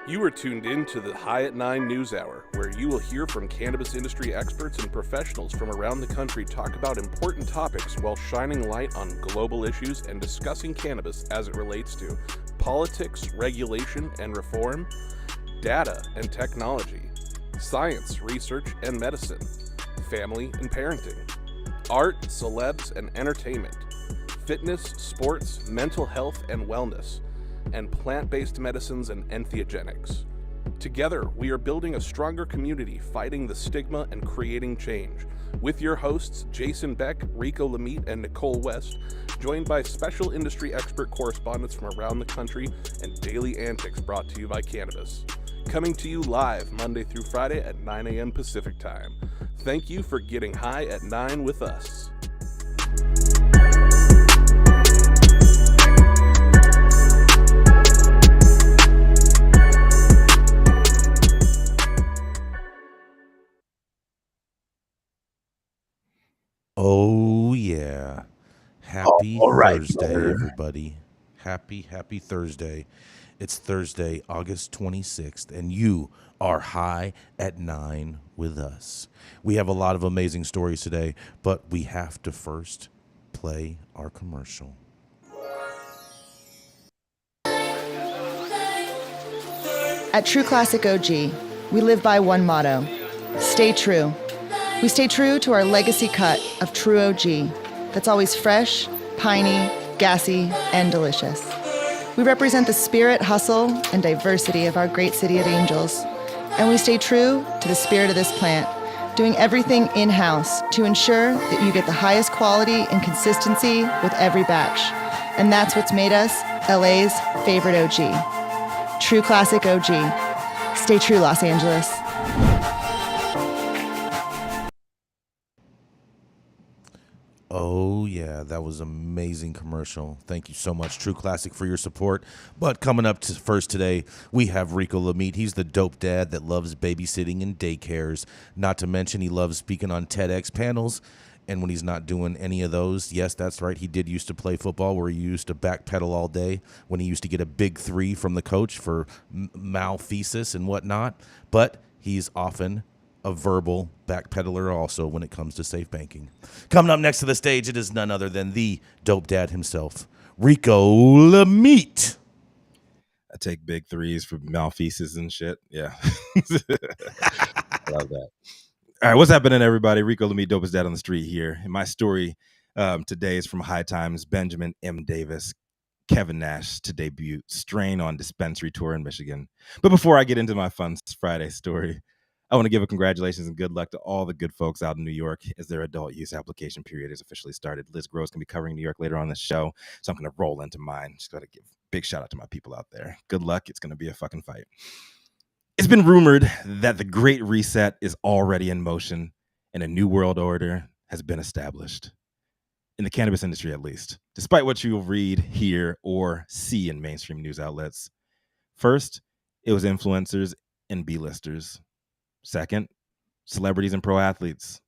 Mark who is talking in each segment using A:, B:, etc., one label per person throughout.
A: You are tuned in to the High at 9 News Hour, where you will hear from cannabis industry experts and professionals from around the country talk about important topics while shining light on global issues and discussing cannabis as it relates to politics, regulation and reform, data and technology, science, research and medicine, family and parenting, art, celebs and entertainment, fitness, sports, mental health and wellness, and plant-based medicines and entheogenics. Together, we are building a stronger community, fighting the stigma and creating change. With your hosts, Jason Beck, Rico Lamitte, and Nicole West, joined by special industry expert correspondents from around the country and daily antics brought to you by Cannabis. Coming to you live Monday through Friday at 9 a.m. Pacific Time. Thank you for getting high at 9 with us.
B: Oh, yeah. Happy Thursday, everybody. Happy Thursday. It's Thursday, August 26th, and you are high at 9 with us. We have a lot of amazing stories today, but we have to first play our commercial.
C: At True Classic OG, we live by one motto: stay true. We stay true to our legacy cut of True OG that's always fresh, piney, gassy, and delicious. We represent the spirit, hustle, and diversity of our great city of Angels, and we stay true to the spirit of this plant, doing everything in-house to ensure that you get the highest quality and consistency with every batch. And that's what's made us LA's favorite OG. True Classic OG. Stay true, Los Angeles.
B: Oh, yeah, that was an amazing commercial. Thank you so much, True Classic, for your support. But coming up first today, we have Rico Lamitte. He's the dope dad that loves babysitting and daycares. Not to mention he loves speaking on TEDx panels. And when he's not doing any of those, yes, that's right, he did used to play football where he used to backpedal all day when he used to get a big 3 from the coach for malfeasance and whatnot. But he's often a verbal backpedaler also when it comes to safe banking. Coming up next to the stage, it is none other than the dope dad himself, Rico Lamitte.
D: I take big 3s for malfeasance and shit. Yeah. I love that. All right, what's happening, everybody? Rico Lamitte, dopest dad on the street here. And my story today is from High Times. Benjamin M. Davis, Kevin Nash to debut Strain on dispensary tour in Michigan. But before I get into my fun Friday story, I want to give a congratulations and good luck to all the good folks out in New York as their adult use application period has officially started. Liz Gross can be covering New York later on this show, so I'm going to roll into mine. Just got to give a big shout out to my people out there. Good luck. It's going to be a fucking fight. It's been rumored that the Great Reset is already in motion and a new world order has been established. In the cannabis industry, at least, despite what you'll read, hear, or see in mainstream news outlets. First, it was influencers and B-listers. Second, celebrities and pro athletes.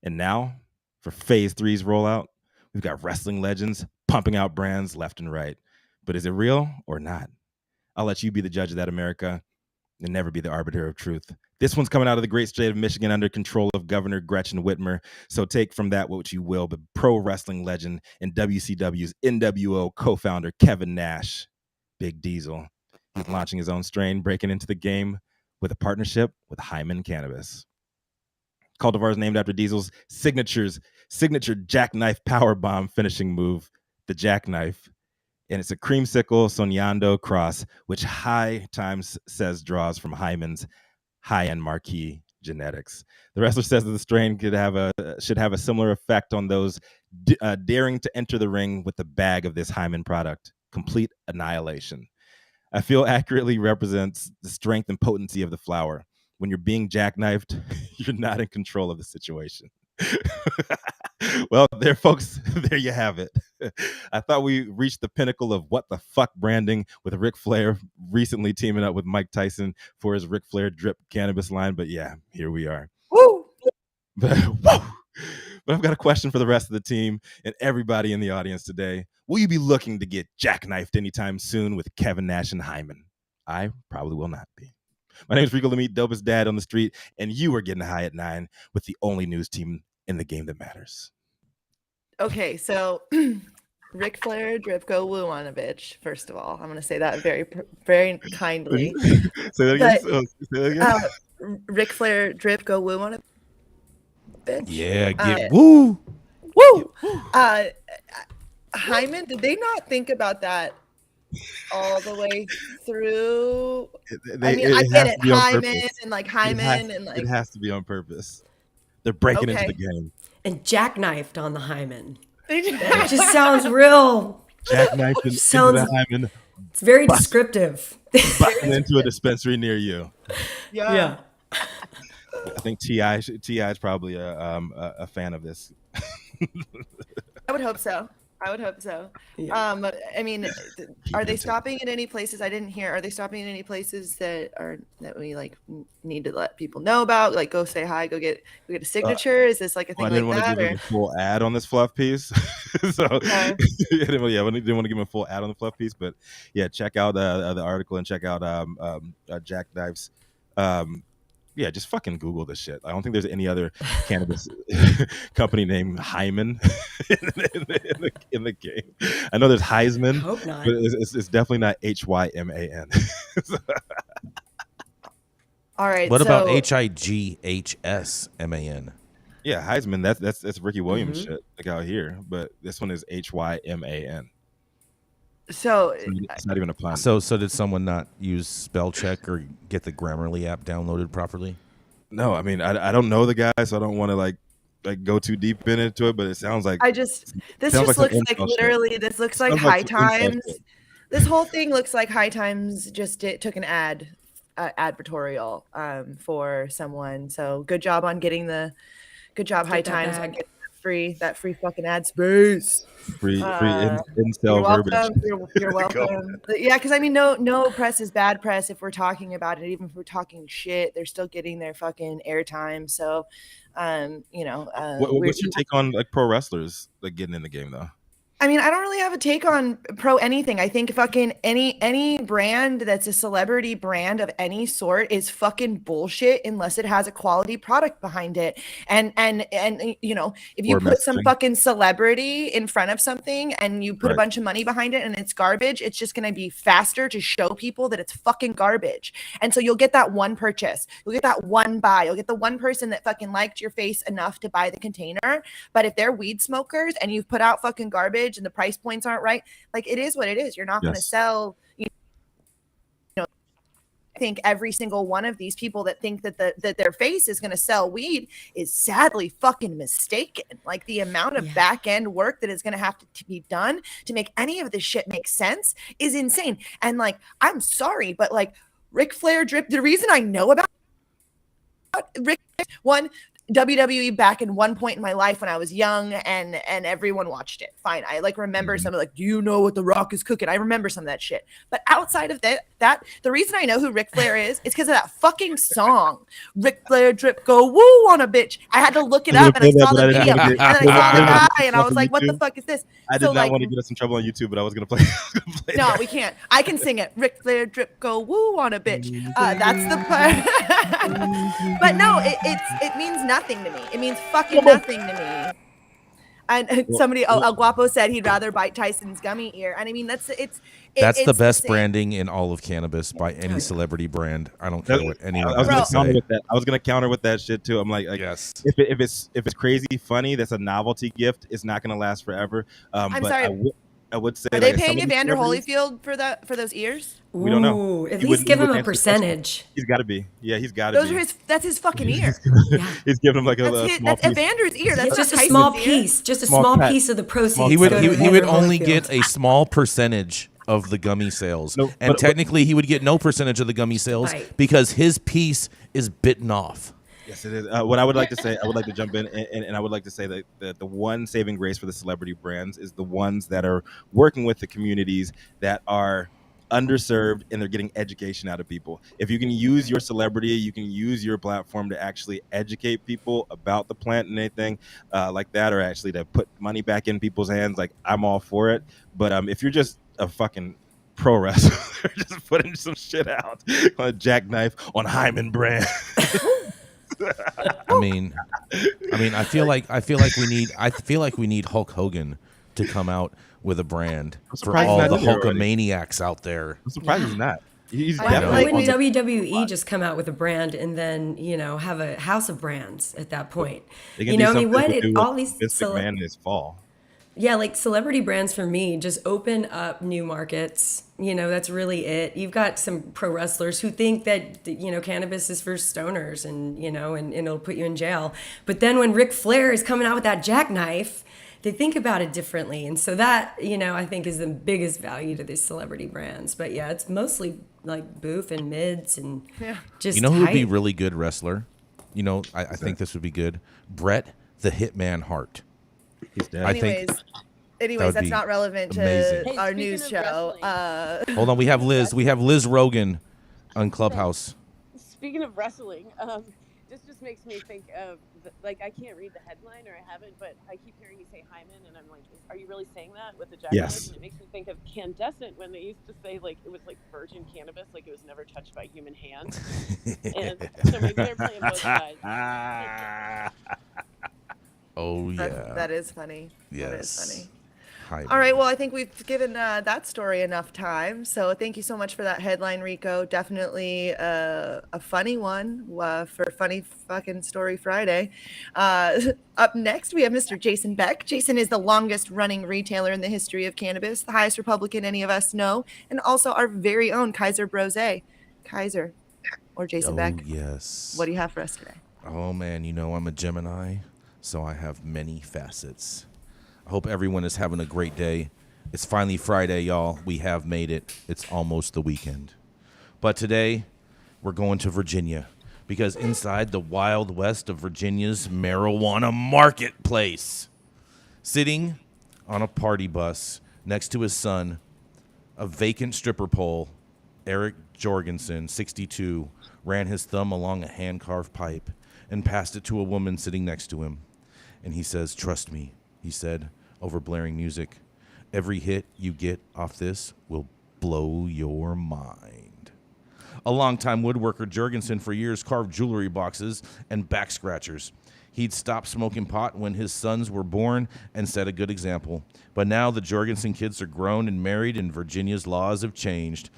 D: And now, for phase 3's rollout, we've got wrestling legends pumping out brands left and right. But is it real or not? I'll let you be the judge of that, America, and never be the arbiter of truth. This one's coming out of the great state of Michigan under control of Governor Gretchen Whitmer. So take from that what you will, but pro wrestling legend and WCW's NWO co-founder Kevin Nash, Big Diesel, he's launching his own strain, breaking into the game with a partnership with Hyman Cannabis. Cultivar is named after Diesel's signature jackknife powerbomb finishing move, the jackknife. And it's a creamsicle soñando cross, which High Times says draws from Hyman's high-end marquee genetics. The wrestler says that the strain should have a similar effect on those daring to enter the ring with the bag of this Hyman product, complete annihilation. I feel accurately represents the strength and potency of the flower. When you're being jackknifed, you're not in control of the situation. Well, there, folks, there you have it. I thought we reached the pinnacle of what the fuck branding with Ric Flair recently teaming up with Mike Tyson for his Ric Flair drip cannabis line. But yeah, here we are. Woo! But I've got a question for the rest of the team and everybody in the audience today. Will you be looking to get jackknifed anytime soon with Kevin Nash and Hyman? I probably will not be. My name is Rico Lamitte, dopest dad on the street, and you are getting high at 9 with the only news team in the game that matters.
E: Okay, so Ric Flair, drip, go woo on a bitch. First of all, I'm gonna say that very kindly.
D: Say that again. Say that again.
E: Ric Flair, drip, go woo on a bitch.
B: Yeah, get woo.
E: Woo! Hyman, did they not think about that all the way through? I get it, Hyman and like Hyman and like
D: it has to be on purpose. They're breaking into the game.
F: And jackknifed on the hymen.
E: It
F: It just sounds real.
D: Jackknifed into
F: Sounds-
D: the hymen,
F: It's very descriptive.
D: busting into a dispensary near you.
F: Yeah.
D: I think T.I. is probably a fan of this.
E: I would hope so.
F: Yeah.
E: I mean, are they stopping at any places? I didn't hear. Are they stopping at any places that we like need to let people know about? Like, go say hi, go get a signature. Is this like a thing
D: I didn't
E: like
D: want to
E: that?
D: give him a full ad on this fluff piece, so I didn't want to give him a full ad on the fluff piece. But yeah, check out the article and check out Jackknife's. Yeah, just fucking Google this shit. I don't think there's any other cannabis company named Hyman in the game. I know there's Heisman,
F: Hope not.
D: but it's definitely not Hyman.
E: All right.
B: What about
E: so-
B: HIGHSMAN?
D: Yeah, Heisman. That's Ricky Williams shit like out here, but this one is Hyman.
E: So
D: It's not even a pun.
B: So did someone not use spell check or get the Grammarly app downloaded properly?
D: No, I mean I don't know the guy, so I don't want to like go too deep into it. But it sounds like
E: this
D: sounds
E: just
D: like some
E: looks like
D: incel shit.
E: literally. This looks like
D: Sounds
E: High
D: like some incel
E: Times.
D: shit.
E: This whole thing looks like High Times just took an advertorial for someone. So good job on getting High
F: Get that
E: Times on
F: bag.
E: getting that free fucking ad space.
D: free
E: You're
D: incel verbiage.
E: welcome. You're welcome. Yeah, because I mean, no press is bad press if we're talking about it. Even if we're talking shit, they're still getting their fucking airtime. So,
D: What's your take on like pro wrestlers like getting in the game though?
E: I mean, I don't really have a take on pro anything. I think fucking any brand that's a celebrity brand of any sort is fucking bullshit unless it has a quality product behind it. And if you
D: Or
E: put some
D: messaging.
E: fucking celebrity in front of something and you put a
D: Right.
E: bunch of money behind it and it's garbage, it's just going to be faster to show people that it's fucking garbage. And so you'll get that one purchase. You'll get that one buy. You'll get the one person that fucking liked your face enough to buy the container. But if they're weed smokers and you've put out fucking garbage and the price points aren't right, like it is what it is. You're not going to
D: Yes.
E: sell, I think every single one of these people that think that their face is going to sell weed is sadly fucking mistaken. Like the amount of
F: Yeah.
E: back end work that is going to have to be done to make any of this shit make sense is insane. And like, I'm sorry, but like Ric Flair drip, the reason I know about Ric, one, WWE back in one point in my life when I was young and everyone watched it. Fine. I like remember some of like, do you know what The Rock is cooking? I remember some of that shit. But outside of that the reason I know who Ric Flair is because of that fucking song. Ric Flair drip go woo on a bitch. I had to look it
D: I was
E: up and I
D: gonna
E: saw
D: play
E: the
D: that, but I
E: video
D: didn't
E: and
D: wanna
E: then I saw the
D: get-
E: guy and I was like, what the
D: YouTube.
E: fuck is this?
D: I did
E: So,
D: not
E: like,
D: want to get us in trouble on YouTube, but I was gonna play.
E: no, we can't. I can sing it. Ric Flair drip go woo on a bitch. That's the part. But no, it means nothing to me. It means fucking nothing to me. And somebody, El Guapo said he'd rather bite Tyson's gummy ear. And I mean, that's
B: That's
E: it's
B: the best
E: same.
B: branding in all of cannabis by any celebrity brand. I don't care what anyone
D: I was
B: has
D: gonna
B: to
D: counter
B: say.
D: with that. I was gonna counter with that shit too. I'm like
B: Yes.
D: if it's crazy funny, that's a novelty gift. It's not gonna last forever.
E: I'm
D: But
E: sorry.
D: I would say
E: Are they
D: like, some
E: paying
D: of these
E: Evander
D: celebrities-
E: Holyfield for those ears?
D: We don't know.
F: Ooh, at
D: He
F: least
D: would-
F: give
D: he
F: him
D: would
F: a
D: answer the question.
F: percentage.
D: He's got to be. Yeah, he's got to
E: Those
D: be.
E: are that's his fucking ear.
D: He's giving him like a
E: That's
D: small piece.
E: Evander's ear. That's
F: It's just
E: not
F: a small
E: Tyson's ear.
F: piece. Just a
D: Small
F: small
D: cut.
F: piece of the proceeds.
B: He would
F: go to
B: he would
F: Evander
B: only
F: Holyfield.
B: get a small percentage of the gummy sales,
D: No,
B: and
D: but-
B: technically he would get no percentage of the gummy sales
F: Right.
B: because his piece is bitten off.
D: Yes, it is. What I would like to say, I would like to jump in, and I would like to say that the one saving grace for the celebrity brands is the ones that are working with the communities that are underserved and they're getting education out of people. If you can use your celebrity, you can use your platform to actually educate people about the plant and anything like that, or actually to put money back in people's hands, like I'm all for it. But if you're just a fucking pro wrestler just putting some shit out on a jackknife on Hyman brand.
B: I mean, I feel like we need Hulk Hogan to come out with a brand for
D: surprised
B: all
D: he's
B: the
D: not there already.
B: Hulkamaniacs out there.
D: I'm surprised he's not. He's
F: Why
D: definitely
F: wouldn't
D: on the-
F: WWE just come out with a brand and then, have a house of brands at that point?
D: They can do something
F: what
D: to do
F: all
D: with
F: these
D: Vince McMahon in his fall.
F: Yeah, like celebrity brands for me just open up new markets. That's really it. You've got some pro wrestlers who think that, cannabis is for stoners and it'll put you in jail. But then when Ric Flair is coming out with that jackknife, they think about it differently. And so that, I think is the biggest value to these celebrity brands. But yeah, it's mostly like boof and mids and just
B: You know who would be
F: hype.
B: really good wrestler? I think this would be good. Bret the Hitman Hart.
D: He's dead.
B: I think
E: Anyways,
B: would
E: that's
B: be
E: not relevant to
B: amazing.
G: Hey,
E: our
G: speaking
E: news
G: of
E: show.
G: wrestling-
B: Hold on, we have Liz. We have Liz Rogan on Clubhouse.
G: Speaking of wrestling, this just makes me think of I can't read the headline, or I haven't, but I keep hearing you say Hyman, and I'm like, are you really saying that with the jackknife?
D: Yes.
G: And it makes me think of Candescent when they used to say it was like virgin cannabis, like it was never touched by human hands. And so maybe they're playing both sides.
B: Oh yeah.
E: That is funny. That is
B: Yes.
E: funny.
B: Hi,
E: All right. Well, I think we've given that story enough time. So thank you so much for that headline, Rico. Definitely a funny one for Funny Fucking Story Friday. Up next, we have Mr. Jason Beck. Jason is the longest running retailer in the history of cannabis, the highest Republican any of us know, and also our very own Kaiser Brose. Kaiser or Jason
B: Oh
E: Beck,
B: yes.
E: what do you have for us today?
B: Oh man, I'm a Gemini, so I have many facets. I hope everyone is having a great day. It's finally Friday, y'all. We have made it. It's almost the weekend. But today, we're going to Virginia because inside the wild west of Virginia's marijuana marketplace, sitting on a party bus next to his son, a vacant stripper pole, Eric Jorgensen, 62, ran his thumb along a hand-carved pipe and passed it to a woman sitting next to him. And he says, "Trust me," he said over blaring music. "Every hit you get off this will blow your mind." A longtime woodworker, Jorgensen for years carved jewelry boxes and back scratchers. He'd stopped smoking pot when his sons were born and set a good example. But now the Jorgensen kids are grown and married and Virginia's laws have changed.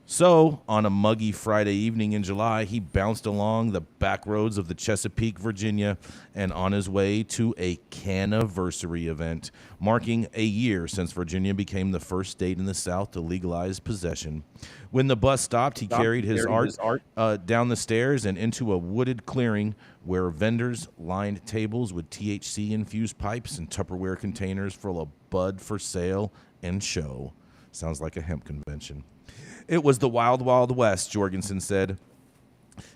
B: So, on a muggy Friday evening in July, he bounced along the back roads of the Chesapeake, Virginia, and on his way to a Canniversary event, marking a year since Virginia became the first state in the South to legalize possession. When the bus stopped, he carried his art down the stairs and into a wooded clearing where vendors lined tables with THC-infused pipes and Tupperware containers full of bud for sale and show. Sounds like a hemp convention. It was the wild, wild west, Jorgensen said.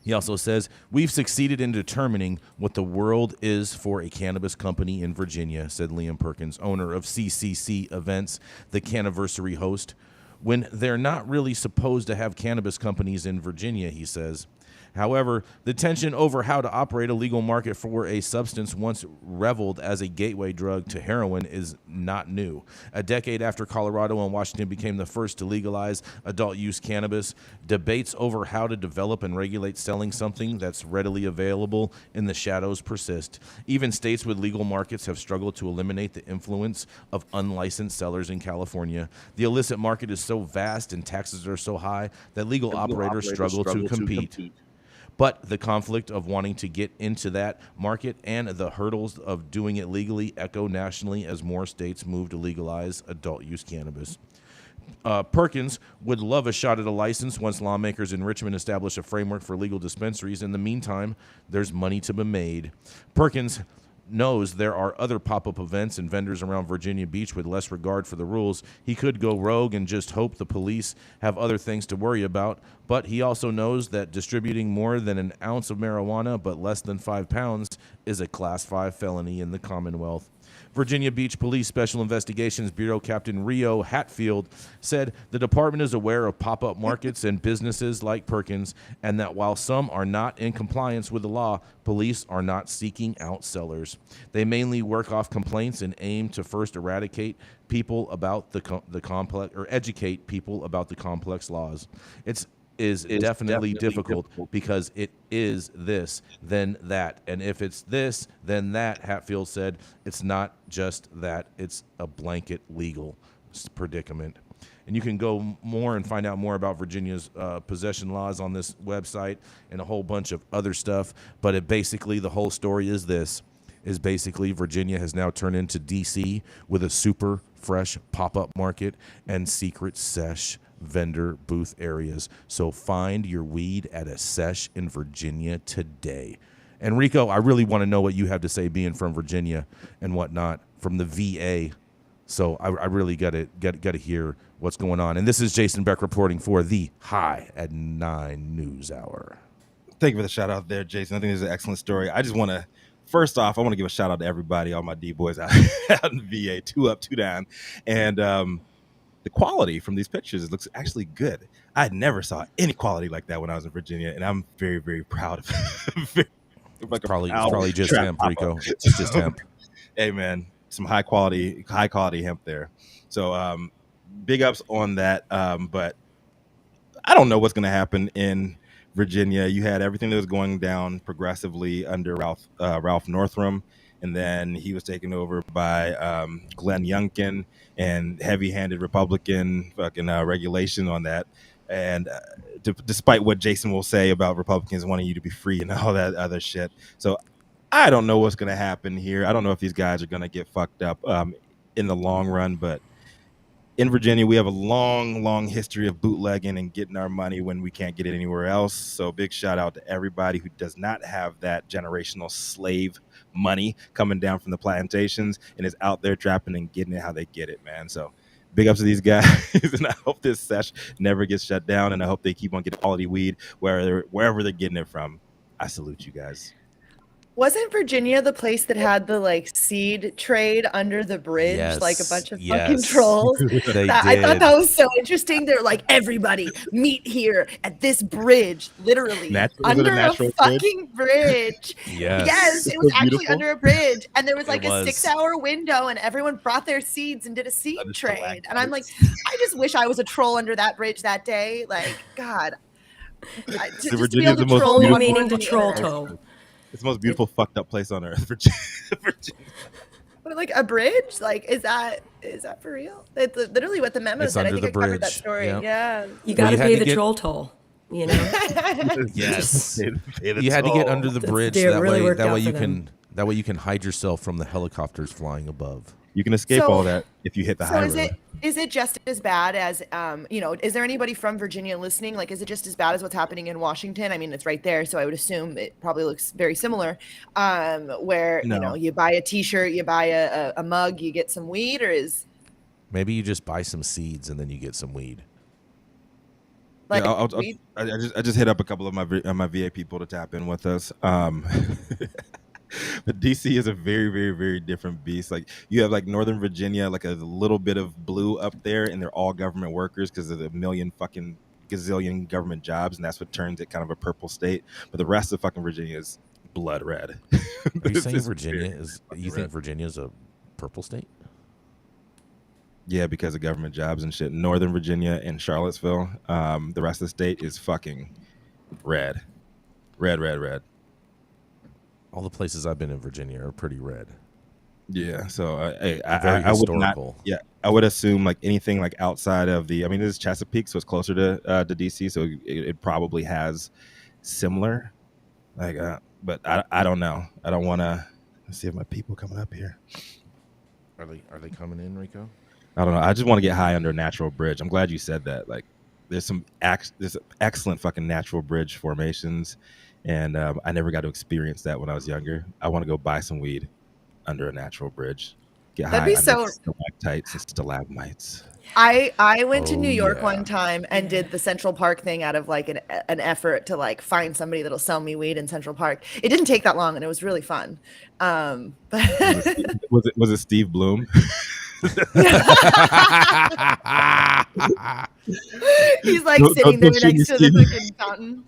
B: He also says, "We've succeeded in determining what the world is for a cannabis company in Virginia," said Liam Perkins, owner of CCC Events, the Canniversary host. "When they're not really supposed to have cannabis companies in Virginia," he says. However, the tension over how to operate a legal market for a substance once reveled as a gateway drug to heroin is not new. A decade after Colorado and Washington became the first to legalize adult use cannabis, debates over how to develop and regulate selling something that's readily available in the shadows persist. Even states with legal markets have struggled to eliminate the influence of unlicensed sellers in California. The illicit market is so vast and taxes are so high that legal operators struggle to compete. But the conflict of wanting to get into that market and the hurdles of doing it legally echo nationally as more states move to legalize adult use cannabis. Perkins would love a shot at a license once lawmakers in Richmond establish a framework for legal dispensaries. In the meantime, there's money to be made. Perkins knows there are other pop-up events and vendors around Virginia Beach with less regard for the rules. He could go rogue and just hope the police have other things to worry about, but he also knows that distributing more than an ounce of marijuana but less than 5 pounds is a Class 5 felony in the Commonwealth. Virginia Beach Police Special Investigations Bureau Captain Rio Hatfield said the department is aware of pop-up markets and businesses like Perkins, and that while some are not in compliance with the law, police are not seeking out sellers. They mainly work off complaints and aim to first eradicate people about the complex, or educate people about the complex laws. It's definitely difficult because it is this, then that. And if it's this, then that, Hatfield said. It's not just that. It's a blanket legal predicament. And you can go more and find out more about Virginia's possession laws on this website and a whole bunch of other stuff. But it basically, the whole story is this, is basically Virginia has now turned into D.C. with a super fresh pop-up market and secret sesh vendor booth areas. So find your weed at a sesh in Virginia today. And Rico, I really want to know what you have to say, being from Virginia and whatnot, from the VA. So I really got to hear what's going on. And this is Jason Beck reporting for the High at 9 News Hour.
D: Thank you for the shout out there, Jason. I think this is an excellent story. I just want to, first off, I want to give a shout out to everybody, all my D boys out in VA, 2 up, 2 down, and the quality from these pictures, it looks actually good. I never saw any quality like that when I was in Virginia, and I'm very, very proud of it.
B: It's probably just hemp, Rico. It's just hemp.
D: Hey, man, some high quality hemp there. So big ups on that. But I don't know what's going to happen in Virginia. You had everything that was going down progressively under Ralph Northam. And then he was taken over by Glenn Youngkin and heavy-handed Republican fucking regulation on that. And despite what Jason will say about Republicans wanting you to be free and all that other shit. So I don't know what's going to happen here. I don't know if these guys are going to get fucked up in the long run. But in Virginia, we have a long, long history of bootlegging and getting our money when we can't get it anywhere else. So big shout out to everybody who does not have that generational slave money coming down from the plantations and is out there trapping and getting it how they get it, man. So big ups to these guys. And I hope this sesh never gets shut down, and I hope they keep on getting quality weed wherever they're getting it from. I salute you guys.
E: Wasn't Virginia the place that had the like seed trade under the bridge, like a bunch of fucking trolls? I thought that was so interesting. They're like, everybody meet here at this bridge, literally under a fucking bridge. Yes, it was actually under a bridge, and there was like a 6-hour window, and everyone brought their seeds and did a seed trade. And I'm like, I just wish I was a troll under that bridge that day. Like, God,
D: Virginia's the most
F: beautiful meaning to troll toe.
D: It's the most beautiful fucked up place on earth, Virginia.
E: But like a bridge, like is that for real? It's literally what the memo said. I think I covered that story. Yep. Yeah,
F: you got to pay the troll toll. You know.
B: Yes, you had to get under the bridge. That way you can hide yourself from the helicopters flying above.
D: You can escape all that if you hit the high road.
E: Is it just as bad as, is there anybody from Virginia listening? Like, is it just as bad as what's happening in Washington? I mean, it's right there, so I would assume it probably looks very similar. Where, you buy a T-shirt, you buy a mug, you get some weed, or is...
B: Maybe you just buy some seeds and then you get some weed.
E: Like,
D: I just hit up a couple of my VA people to tap in with us. But DC is a very, very, very different beast. Like you have like Northern Virginia, like a little bit of blue up there, and they're all government workers because of the million fucking gazillion government jobs, and that's what turns it kind of a purple state. But the rest of fucking Virginia is blood red.
B: Are you saying Virginia is? You think Virginia is a purple state?
D: Yeah, because of government jobs and shit. Northern Virginia and Charlottesville, the rest of the state is fucking red. Red.
B: All the places I've been in Virginia are pretty red.
D: Yeah, so I would not. Yeah, I would assume like anything like outside of the. I mean, this is Chesapeake, so it's closer to DC, so it probably has similar. Like, but I don't know. I don't want to. Let's see if my people coming up here.
B: Are they coming in, Rico?
D: I don't know. I just want to get high under a natural bridge. I'm glad you said that. Like, there's excellent fucking natural bridge formations. And I never got to experience that when I was younger. I want to go buy some weed under a natural bridge. Get
E: That'd
D: high
E: be
D: under
E: so.
D: the stalactites and stalagmites.
E: I went to
B: Oh,
E: New York
B: yeah.
E: one time and did the Central Park thing out of like an effort to like find somebody that'll sell me weed in Central Park. It didn't take that long and it was really fun. But
D: Was it Steve Bloom?
E: he's like
D: Don't
E: sitting there
D: shoot me,
E: next to the
D: Steve.
E: fucking fountain,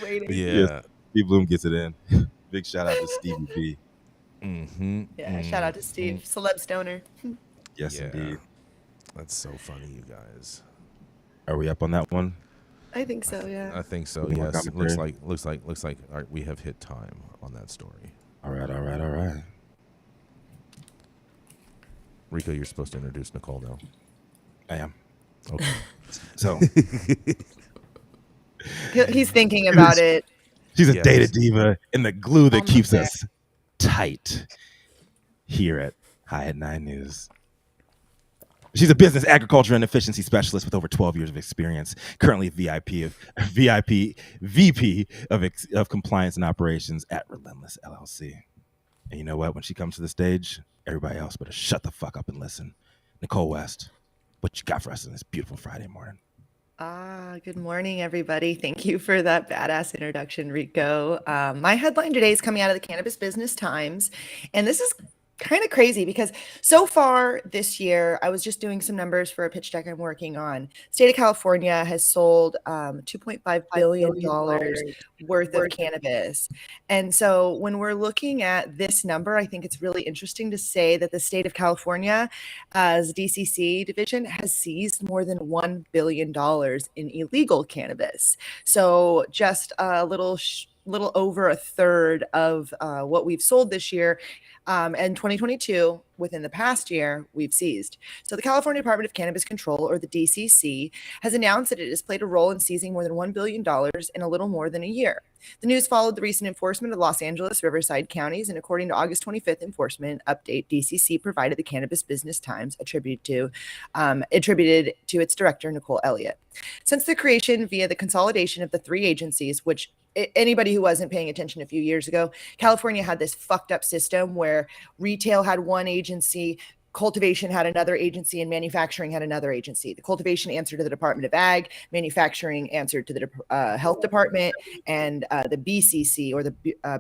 E: waiting.
B: Yeah.
D: Steve Bloom gets it in. Big shout out to Stevie B.
B: Mm-hmm.
E: Yeah, shout out to Steve, celeb stoner.
D: Yes,
B: Yeah.
D: indeed.
B: That's so funny, you guys.
D: Are we up on that one?
E: I think so. Yeah.
B: I think so.
D: Any more
B: Yes.
D: commentary?
B: Looks like. All right, we have hit time on that story.
D: All right.
B: Rico, you're supposed to introduce Nicole now.
D: I am.
B: Okay.
D: So
E: He's thinking about it.
D: she's a
B: Yes.
D: data diva and the glue that
E: Almost
D: keeps
E: there.
D: us tight here at High at 9 News. She's a business, agriculture, and efficiency specialist with over 12 years of experience. Currently VP of compliance and operations at Relentless LLC. And you know what? When she comes to the stage, everybody else better shut the fuck up and listen. Nicole West, what you got for us on this beautiful Friday morning?
E: Good morning, everybody. Thank you for that badass introduction, Rico. My headline today is coming out of the Cannabis Business Times, and this is kind of crazy because so far this year, I was just doing some numbers for a pitch deck I'm working on. State of California has sold $2.5 billion worth of cannabis. And so when we're looking at this number, I think it's really interesting to say that the state of California, as DCC division, has seized more than $1 billion in illegal cannabis. So just a little over a third of what we've sold this year. And 2022, within the past year, we've seized. So the California Department of Cannabis Control, or the DCC, has announced that it has played a role in seizing more than $1 billion in a little more than a year. The news followed the recent enforcement of Los Angeles, Riverside counties, and according to August 25th enforcement update, DCC provided the Cannabis Business Times attributed to its director, Nicole Elliott. Since the creation via the consolidation of the three agencies, which anybody who wasn't paying attention a few years ago, California had this fucked up system where retail had one agency, cultivation had another agency, and manufacturing had another agency. The cultivation answered to the Department of Ag, manufacturing answered to the Health Department, and the BCC, or the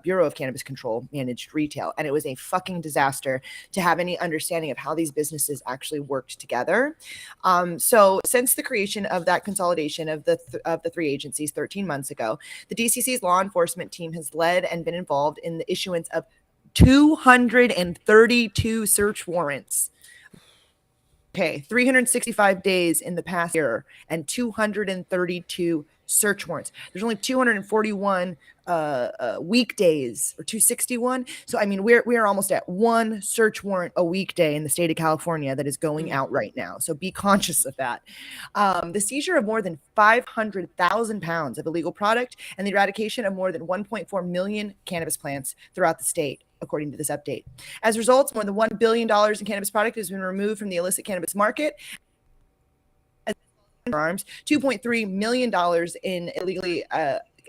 E: Bureau of Cannabis Control, managed retail. And it was a fucking disaster to have any understanding of how these businesses actually worked together. So since the creation of that consolidation of the three agencies 13 months ago, the DCC's law enforcement team has led and been involved in the issuance of 232 search warrants. Okay, 365 days in the past year and 232 search warrants. There's only 241 weekdays, or 261. So I mean, we're almost at one search warrant a weekday in the state of California that is going out right now. So be conscious of that. The seizure of more than 500,000 pounds of illegal product and the eradication of more than 1.4 million cannabis plants throughout the state, according to this update. As a result, more than $1 billion in cannabis product has been removed from the illicit cannabis market. Arms, $2.3 million in illegally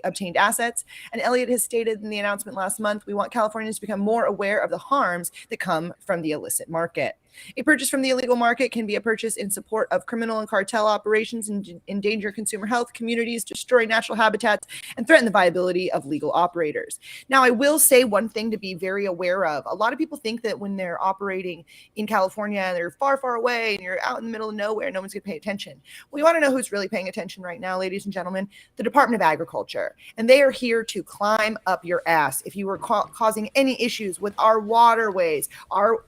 E: obtained assets. And Elliott has stated in the announcement last month, we want Californians to become more aware of the harms that come from the illicit market. A purchase from the illegal market can be a purchase in support of criminal and cartel operations and endanger consumer health, communities, destroy natural habitats, and threaten the viability of legal operators. Now, I will say one thing to be very aware of. A lot of people think that when they're operating in California, they're far, far away, and you're out in the middle of nowhere, no one's going to pay attention. Well, you want to know who's really paying attention right now, ladies and gentlemen? The Department of Agriculture. And they are here to climb up your ass if you were causing any issues with our waterways, our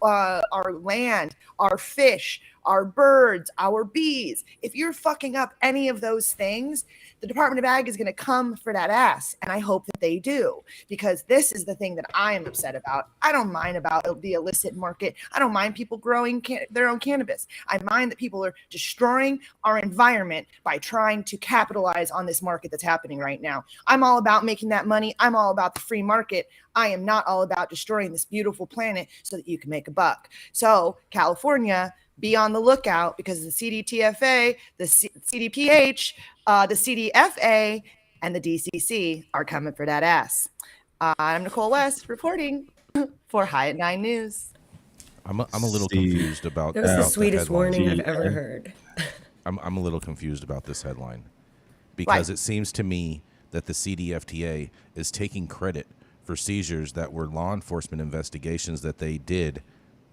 E: land, our fish, our birds, our bees. If you're fucking up any of those things, the Department of Ag is going to come for that ass. And I hope that they do, because this is the thing that I am upset about. I don't mind about the illicit market. I don't mind people growing their own cannabis. I mind that people are destroying our environment by trying to capitalize on this market that's happening right now. I'm all about making that money. I'm all about the free market. I am not all about destroying this beautiful planet so that you can make a buck. So California, be on the lookout, because the CDTFA, the CDPH, the CDFA, and the DCC are coming for that ass. I'm Nicole West reporting for High at 9 News.
B: I'm a little
D: See,
B: confused about
F: That was the
B: about
F: sweetest
B: headline.
F: warning I've
D: See,
F: ever
D: and-
F: heard.
B: I'm a little confused about this headline because it seems to me that the CDFTA is taking credit for seizures that were law enforcement investigations that they did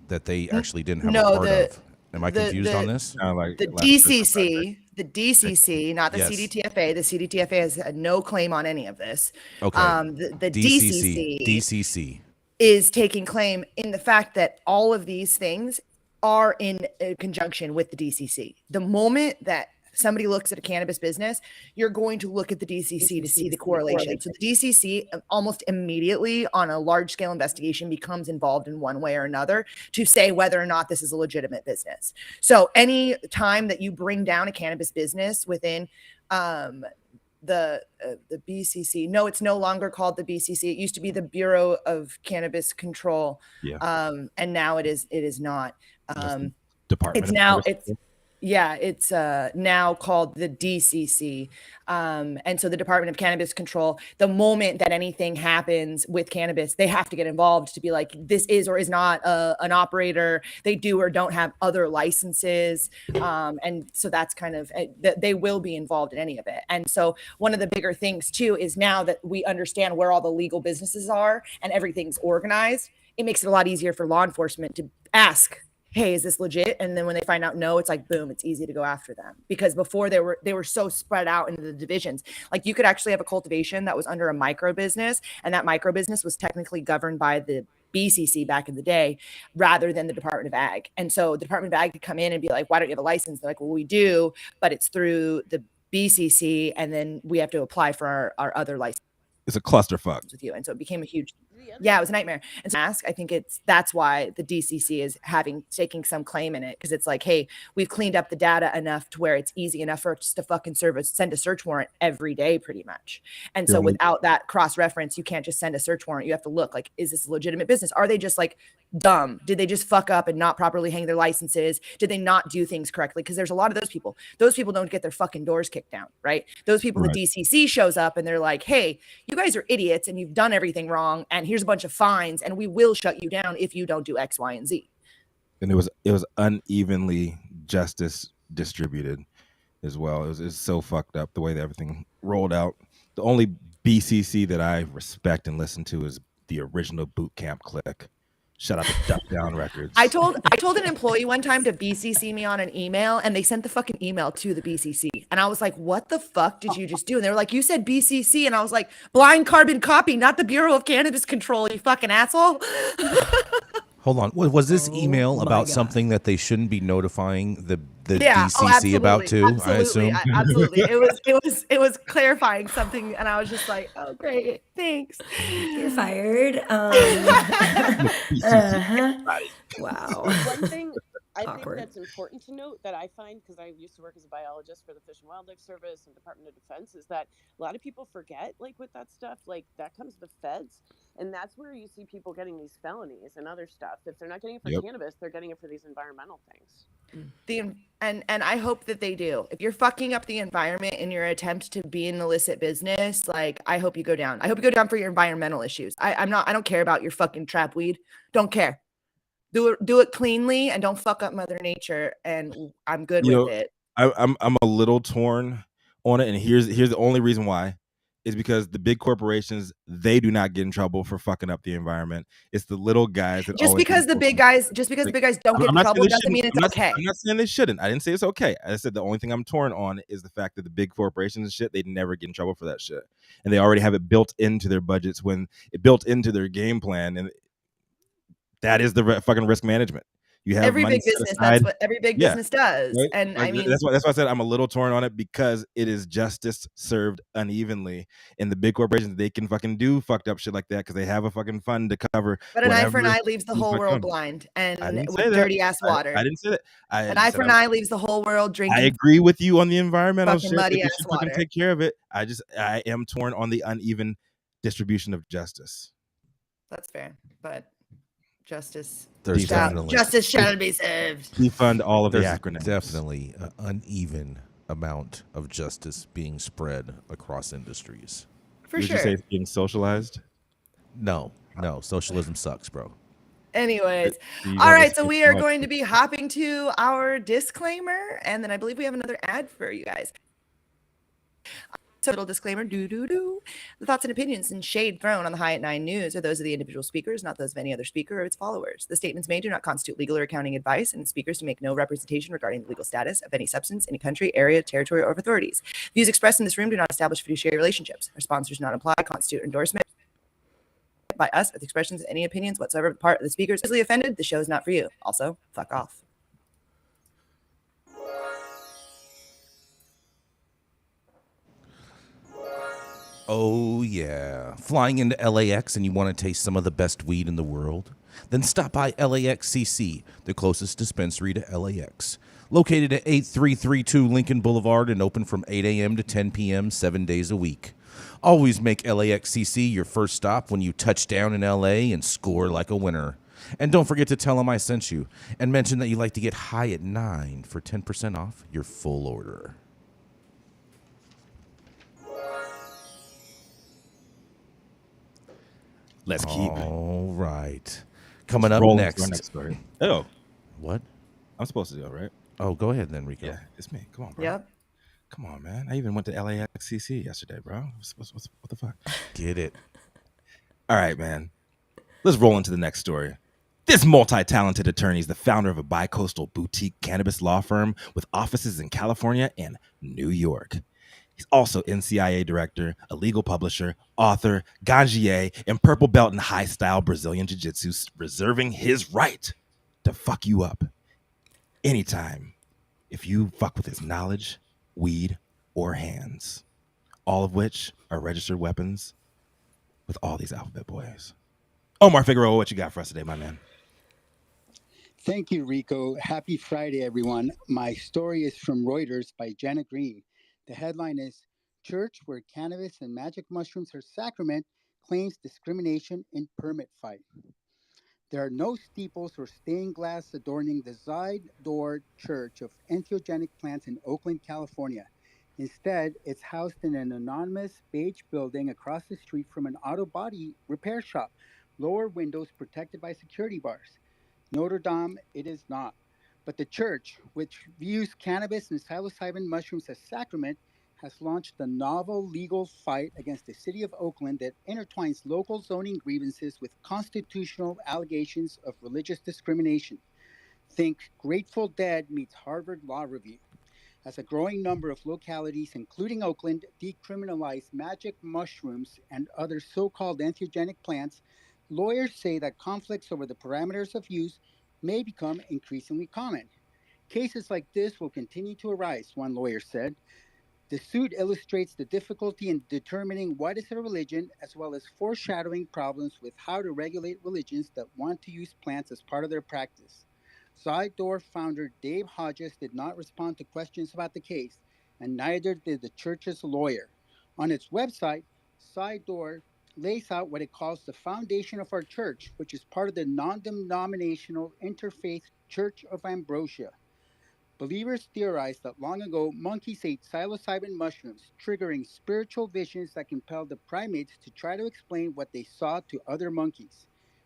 B: that they actually didn't have
C: No,
B: a part of. Am I confused on this?
D: Kinda like
C: The
D: last Christmas project.
C: DCC, not the
B: Yes.
C: CDTFA. The CDTFA has had no claim on any of this.
B: Okay.
C: The DCC
B: DCC.
C: is taking claim in the fact that all of these things are in conjunction with the DCC. The moment that somebody looks at a cannabis business, you're going to look at the DCC to see the correlation. So the DCC almost immediately on a large scale investigation becomes involved in one way or another to say whether or not this is a legitimate business. So any time that you bring down a cannabis business within the BCC, no, it's no longer called the BCC. It used to be the Bureau of Cannabis Control, and now it is not.
D: Department.
C: It's now it's now called the DCC, and so the Department of Cannabis Control. The moment that anything happens with cannabis, they have to get involved to be like, this is or is not an operator. They do or don't have other licenses, and so that's kind of they will be involved in any of it. And so one of the bigger things too is now that we understand where all the legal businesses are and everything's organized, it makes it a lot easier for law enforcement to ask, hey, is this legit? And then when they find out no, it's like, boom, it's easy to go after them. Because before they were so spread out into the divisions. Like you could actually have a cultivation that was under a micro business, and that micro business was technically governed by the BCC back in the day rather than the Department of Ag. And so the Department of Ag could come in and be like, why don't you have a license? They're like, well, we do, but it's through the BCC, and then we have to apply for our other license
D: It's a clusterfuck.
C: with you. And so it became a huge, it was a nightmare. And so I think that's why the DCC is taking some claim in it. Cause it's like, hey, we've cleaned up the data enough to where it's easy enough for us to fucking send a search warrant every day pretty much. And so without that cross reference, you can't just send a search warrant. You have to look like, is this a legitimate business? Are they just like dumb? Did they just fuck up and not properly hang their licenses? Did they not do things correctly? Cause there's a lot of those people. Those people don't get their fucking doors kicked down, right? Those people, the DCC shows up and they're like, hey, you guys are idiots and you've done everything wrong. And here's a bunch of fines and we will shut you down if you don't do X, Y, and Z.
D: And it was unevenly justice distributed as well. It was so fucked up the way that everything rolled out. The only BCC that I respect and listen to is the original Boot Camp Clique. Shout out to Duck Down Records.
C: I told an employee one time to BCC me on an email, and they sent the fucking email to the BCC. And I was like, what the fuck did you just do? And they were like, you said BCC. And I was like, blind carbon copy, not the Bureau of Cannabis Control, you fucking asshole.
B: Hold on. Was this email
F: my
B: about
F: God.
B: something that they shouldn't be notifying the
C: Yeah,
B: DCC about too? I assume.
C: Absolutely. It was clarifying something, and I was just like, oh great, thanks.
F: You're fired. Wow.
G: One thing I
F: Awkward.
G: think that's important to note that I find, because I used to work as a biologist for the Fish and Wildlife Service and Department of Defense, is that a lot of people forget, like with that stuff, like that comes to the feds. And that's where you see people getting these felonies and other stuff. If they're not getting it for cannabis, they're getting it for these environmental things.
C: And I hope that they do. If you're fucking up the environment in your attempt to be an illicit business, like I hope you go down. I hope you go down for your environmental issues. I don't care about your fucking trap weed. Don't care. Do it cleanly and don't fuck up Mother Nature. And I'm good with it.
D: I'm a little torn on it, and here's the only reason why. Is because the big corporations, they do not get in trouble for fucking up the environment. It's the little guys that
C: Just because the big guys don't get in trouble doesn't mean it's okay.
D: I'm not saying they shouldn't. I didn't say it's okay. I said the only thing I'm torn on is the fact that the big corporations and shit, they never get in trouble for that shit. And they already have it built into their budgets when it built into their game plan. And that is the fucking risk management. You have
C: every
D: money
C: big
D: set
C: business.
D: aside.
C: That's what every big business does.
D: Right?
C: And
D: Like,
C: I mean,
D: that's why I said I'm a little torn on it, because it is justice served unevenly. And the big corporations, they can fucking do fucked up shit like that because they have a fucking fund to cover.
C: but an eye for an eye leaves the whole world blind and
D: with
C: dirty ass water.
D: I didn't say that.
C: An eye for an eye leaves the whole world drinking.
D: I agree with you on the environmental
C: fucking
D: shit.
C: muddy
D: They
C: ass
D: should fucking
C: water.
D: take care of it. I am torn on the uneven distribution of justice.
C: That's fair, but justice
B: There's
C: shall
B: definitely
C: be served.
D: Defund all of the
B: there's
D: acronyms.
B: definitely an uneven amount of justice being spread across industries.
C: For
D: Would
C: sure.
D: you say it's being socialized?
B: No, socialism sucks, bro.
E: Anyways,
D: You
E: all
D: never
E: right. So
D: skip
E: we are
D: much.
E: going to be hopping to our disclaimer, and then I believe we have another ad for you guys. So, little disclaimer, do. The thoughts and opinions and shade thrown on the High at 9 News are those of the individual speakers, not those of any other speaker or its followers. The statements made do not constitute legal or accounting advice, and speakers to make no representation regarding the legal status of any substance, any country, area, territory, or authorities. Views expressed in this room do not establish fiduciary relationships. Our sponsors do not imply, constitute endorsement by us or the expressions of any opinions whatsoever. Part of the speakers is easily offended. The show is not for you. Also, fuck off.
B: Oh, yeah. Flying into LAX and you want to taste some of the best weed in the world? Then stop by LAXCC, the closest dispensary to LAX. Located at 8332 Lincoln Boulevard and open from 8 a.m. to 10 p.m. 7 days a week. Always make LAXCC your first stop when you touch down in LA and score like a winner. And don't forget to tell them I sent you and mention that you like to get high at 9 for 10% off your full order.
D: Let's keep it.
B: All right. Coming up
D: Rolling to
B: next.
D: our next story. Oh,
B: What?
D: I'm supposed to go, right?
B: Oh, go ahead then, Rico.
D: Yeah, it's me. Come on, bro.
E: Yep.
D: Come on, man. I even went to LAXCC yesterday, bro. What the fuck?
B: Get it.
D: All right, man. Let's roll into the next story. This multi-talented attorney is the founder of a bi-coastal boutique cannabis law firm with offices in California and New York. He's also NCIA director, a legal publisher, author, ganjier, and purple belt in high-style Brazilian jiu-jitsu, reserving his right to fuck you up anytime if you fuck with his knowledge, weed, or hands, all of which are registered weapons with all these alphabet boys. Omar Figueroa, what you got for us today, my man?
H: Thank you, Rico. Happy Friday, everyone. My story is from Reuters by Jenna Green. The headline is Church Where Cannabis and Magic Mushrooms Are Sacrament Claims Discrimination in Permit Fight. There are no steeples or stained glass adorning the side door church of entheogenic plants in Oakland, California. Instead, it's housed in an anonymous beige building across the street from an auto body repair shop, lower windows protected by security bars. Notre Dame, it is not. But the church, which views cannabis and psilocybin mushrooms as sacrament, has launched a novel legal fight against the city of Oakland that intertwines local zoning grievances with constitutional allegations of religious discrimination. Think Grateful Dead meets Harvard Law Review. As a growing number of localities, including Oakland, decriminalize magic mushrooms and other so-called entheogenic plants, lawyers say that conflicts over the parameters of use may become increasingly common. Cases like this will continue to arise, one lawyer said. The suit illustrates the difficulty in determining what is a religion, as well as foreshadowing problems with how to regulate religions that want to use plants as part of their practice. Side Door founder Dave Hodges did not respond to questions about the case, and neither did the church's lawyer. On its website, Side Door lays out what it calls the foundation of our church, which is part of the non-denominational interfaith Church of Ambrosia. Believers theorized that long ago, monkeys ate psilocybin mushrooms, triggering spiritual visions that compelled the primates to try to explain what they saw to other monkeys.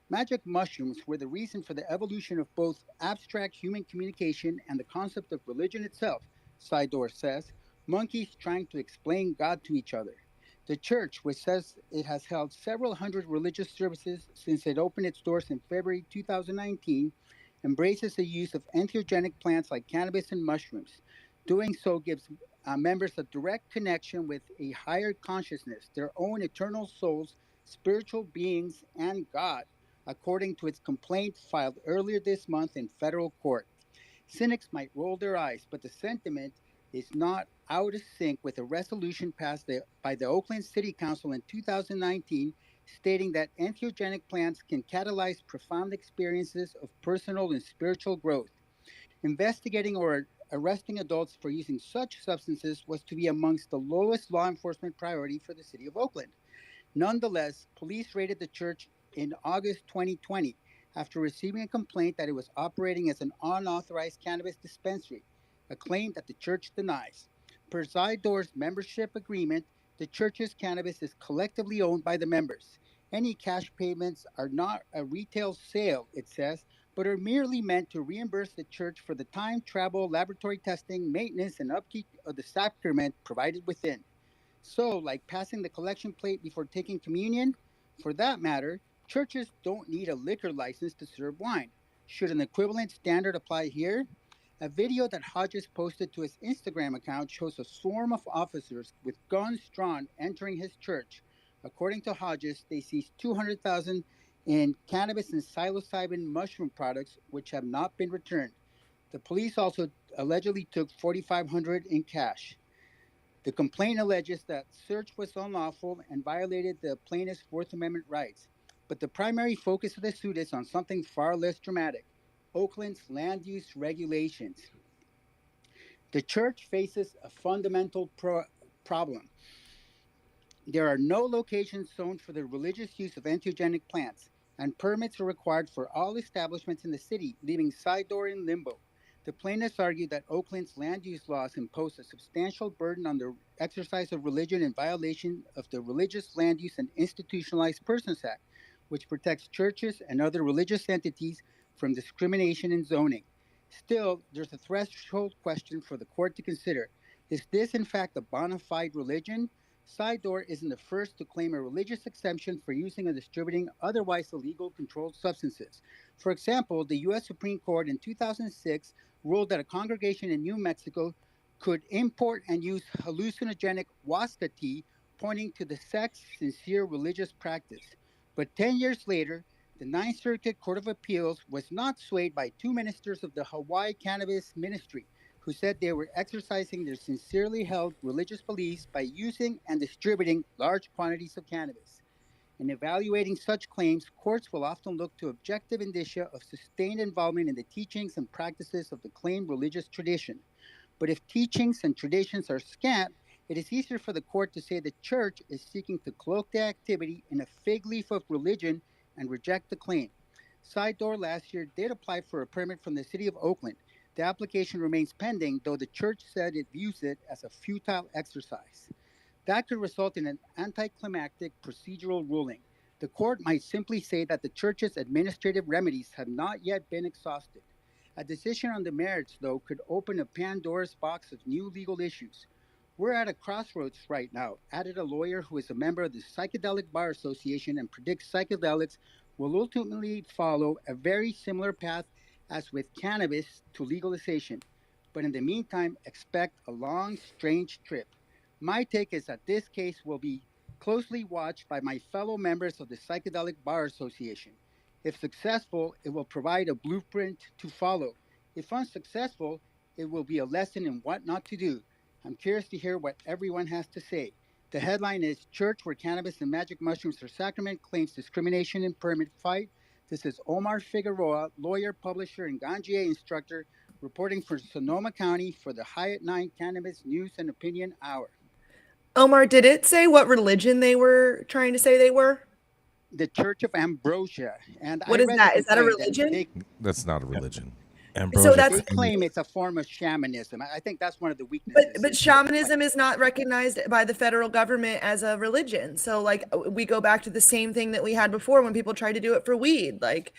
H: Magic mushrooms were the reason for the evolution of both abstract human communication and the concept of religion itself, Side Door says, monkeys trying to explain God to each other. The church, which says it has held several hundred religious services since it opened its doors in February 2019, embraces the use of entheogenic plants like cannabis and mushrooms. Doing so gives members a direct connection with a higher consciousness, their own eternal souls, spiritual beings, and God, according to its complaint filed earlier this month in federal court. Cynics might roll their eyes, but the sentiment is not out of sync with a resolution passed by the Oakland City Council in 2019 stating that entheogenic plants can catalyze profound experiences of personal and spiritual growth. Investigating or arresting adults for using such substances was to be amongst the lowest law enforcement priority for the city of Oakland. Nonetheless, police raided the church in August 2020 after receiving a complaint that it was operating as an unauthorized cannabis dispensary, a claim that the church denies. Per Side Door's membership agreement, the church's cannabis is collectively owned by the members. Any cash payments are not a retail sale, it says, but are merely meant to reimburse the church for the time, travel, laboratory testing, maintenance, and upkeep of the sacrament provided within. So, like passing the collection plate before taking communion, for that matter, churches don't need a liquor license to serve wine. Should an equivalent standard apply here? A video that Hodges posted to his Instagram account shows a swarm of officers with guns drawn entering his church. According to Hodges, they seized 200,000 in cannabis and psilocybin mushroom products, which have not been returned. The police also allegedly took 4,500 in cash. The complaint alleges that search was unlawful and violated the plaintiff's Fourth Amendment rights. But the primary focus of the suit is on something far less dramatic: Oakland's land use regulations. The church faces a fundamental problem. There are no locations zoned for the religious use of entheogenic plants, and permits are required for all establishments in the city, leaving Sidor in limbo. The plaintiffs argue that Oakland's land use laws impose a substantial burden on the exercise of religion in violation of the Religious Land Use and Institutionalized Persons Act, which protects churches and other religious entities from discrimination in zoning. Still, there's a threshold question for the court to consider. Is this in fact a bona fide religion? Sidor isn't the first to claim a religious exemption for using or distributing otherwise illegal controlled substances. For example, the U.S. Supreme Court in 2006 ruled that a congregation in New Mexico could import and use hallucinogenic Huasca tea, pointing to the sect's sincere religious practice. But 10 years later, the Ninth Circuit Court of Appeals was not swayed by two ministers of the Hawaii Cannabis Ministry, who said they were exercising their sincerely held religious beliefs by using and distributing large quantities of cannabis. In evaluating such claims, courts will often look to objective indicia of sustained involvement in the teachings and practices of the claimed religious tradition. But if teachings and traditions are scant, it is easier for the court to say the church is seeking to cloak the activity in a fig leaf of religion and reject the claim. Sidor last year did apply for a permit from the city of Oakland. The application remains pending, though the church said it views it as a futile exercise. That could result in an anticlimactic procedural ruling. The court might simply say that the church's administrative remedies have not yet been exhausted. A decision on the merits, though, could open a Pandora's box of new legal issues. We're at a crossroads right now, added a lawyer who is a member of the Psychedelic Bar Association and predicts psychedelics will ultimately follow a very similar path as with cannabis to legalization. But in the meantime, expect a long, strange trip. My take is that this case will be closely watched by my fellow members of the Psychedelic Bar Association. If successful, it will provide a blueprint to follow. If unsuccessful, it will be a lesson in what not to do. I'm curious to hear what everyone has to say. The headline is Church Where Cannabis and Magic Mushrooms Are Sacrament Claims Discrimination in Permit Fight. This is Omar Figueroa, lawyer, publisher, and Ganjier instructor, reporting for Sonoma County for the High at 9 Cannabis News and Opinion Hour.
E: Omar, did it say what religion they were trying to say they were?
H: The Church of Ambrosia. And
E: what is that? Is that a religion?
B: That's not a religion.
H: Ambrosia. So that's, they claim it's a form of shamanism. I think that's one of the weaknesses.
E: But shamanism is not recognized by the federal government as a religion. So like we go back to the same thing that we had before when people tried to do it for weed. Like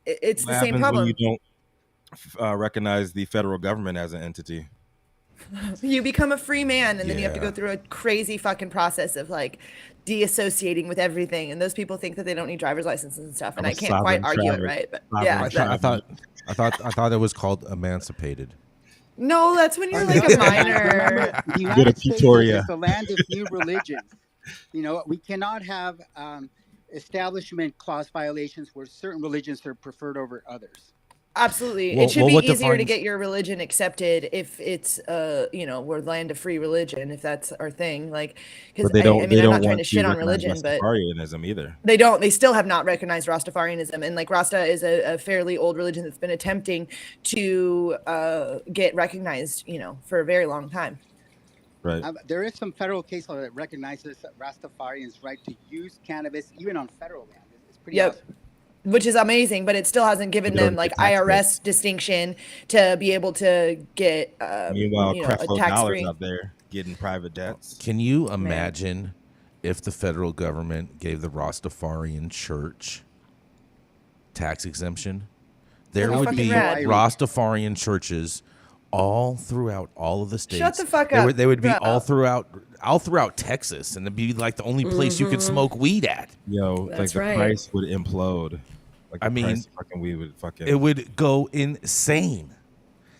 E: it's the same problem.
D: When you don't recognize the federal government as an entity.
E: You become a free man, and then you have to go through a crazy fucking process of like deassociating with everything. And those people think that they don't need driver's licenses and stuff. And I can't quite argue it, right? But yeah,
B: I thought it was called emancipated.
E: No, that's when you're like a minor.
H: The United States is the land of new religions. You know, we cannot have establishment clause violations where certain religions are preferred over others.
E: Absolutely. It should be easier to get your religion accepted if it's we're the land of free religion, if that's our thing. Like, because I'm not trying to shit on religion, but
D: Rastafarianism either.
E: They still have not recognized Rastafarianism, and like Rasta is a fairly old religion that's been attempting to get recognized, for a very long time.
D: Right.
H: There is some federal case law that recognizes Rastafarians' right to use cannabis even on federal land. It's pretty awesome.
E: Which is amazing, but it still hasn't given them like IRS distinction to be able to get
D: meanwhile, crap load dollars out there getting private debts.
B: Can you imagine if the federal government gave the Rastafarian Church tax exemption, there
C: That'd
B: would
C: be
B: be
C: rad.
B: Rastafarian churches all throughout all of the states.
C: Shut the fuck
B: They
C: up,
B: would, they would be
C: bro.
B: all throughout Texas, and it'd be like the only place you could smoke weed at.
D: Yo, like
F: That's
D: the
F: right.
D: price would implode. Like
B: I
D: the
B: mean,
D: price of fucking weed would fucking.
B: It would go insane.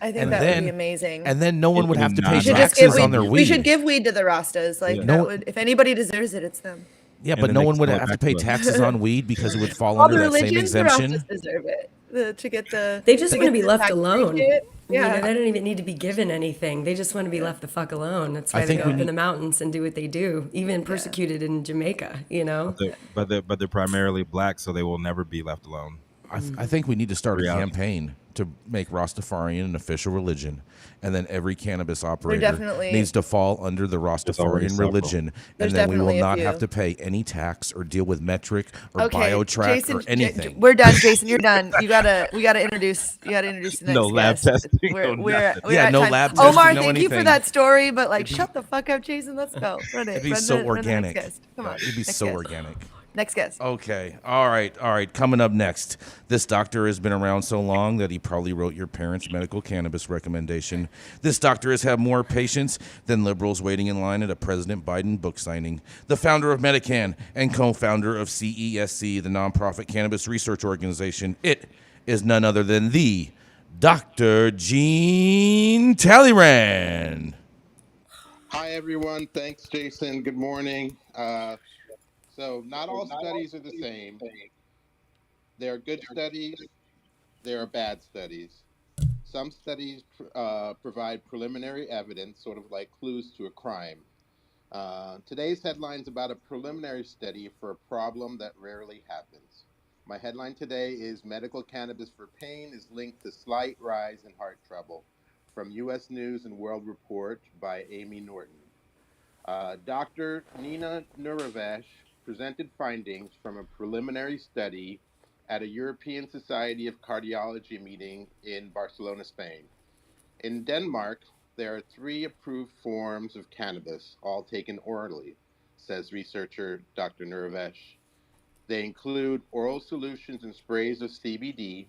E: I think
B: And
E: that
B: then-
E: would be amazing.
B: And then no one would have to pay
E: we should just give
B: taxes
E: weed.
B: on their weed.
E: We should give weed to the Rastas. Like
D: Yeah.
E: that
B: No-
E: would, if anybody deserves it, it's them.
B: Yeah,
D: And
B: but
D: then
B: no
D: they
B: one would
D: sell it
B: have to
D: back
B: pay
D: to us.
B: taxes on weed because it would fall
E: All
B: under
E: the
B: that same
E: religions, the
B: exemption.
E: Rastas deserve it. To get the.
F: They just
E: to
F: want to
E: get
F: be
E: the
F: left
E: tax
F: alone.
E: rebate.
F: You know,
E: Yeah.
F: they don't even need to be given anything. They just want to be left the fuck alone. That's
B: I
F: why they
B: think
F: go
B: we
F: up in
B: need-
F: the mountains and do what they do, even persecuted in Jamaica, you know?
D: But they're primarily black, so they will never be left alone.
B: I think we need to start a
D: Reality.
B: campaign to make Rastafarian an official religion, and then every cannabis operator
E: definitely-
B: needs to fall under the
D: already
B: Rastafarian
D: several.
B: religion,
E: There's
B: and then we will
E: definitely a
B: not
E: few.
B: have to pay any tax or deal with metric or
E: Okay,
B: biotrack
E: Jason,
B: or anything.
E: we're done, Jason. You're done. We gotta introduce. You gotta introduce the next
D: No lab
E: guest.
D: testing,
E: We're,
D: no
E: we're,
D: nothing.
E: we're
B: Yeah,
E: at
B: no
E: time.
B: lab
E: Omar,
B: testing, no
E: thank you for
B: anything.
E: that story, but like, shut the fuck up, Jason. Let's go. Run it.
B: It'd be
E: Run
B: so
E: the- run the next
B: organic.
E: guest. Come on.
B: It'd be
E: Next
B: so
E: guest.
B: organic.
E: Next guest.
B: Okay. All right. Coming up next, this doctor has been around so long that he probably wrote your parents' medical cannabis recommendation. This doctor has had more patients than liberals waiting in line at a President Biden book signing. The founder of Medican and co-founder of CESC, the nonprofit cannabis research organization. It is none other than the Dr. Gene Talleyrand.
I: Hi, everyone. Thanks, Jason. Good morning. So not all studies are the same. There are good studies. There are bad studies. Some studies provide preliminary evidence, sort of like clues to a crime. Today's headline is about a preliminary study for a problem that rarely happens. My headline today is Medical Cannabis for Pain is linked to slight rise in heart trouble, from U.S. News and World Report by Amy Norton. Dr. Nina Nurevesh presented findings from a preliminary study at a European Society of Cardiology meeting in Barcelona, Spain. In Denmark, there are 3 approved forms of cannabis, all taken orally, says researcher Dr. Nurevesh. They include oral solutions and sprays of CBD,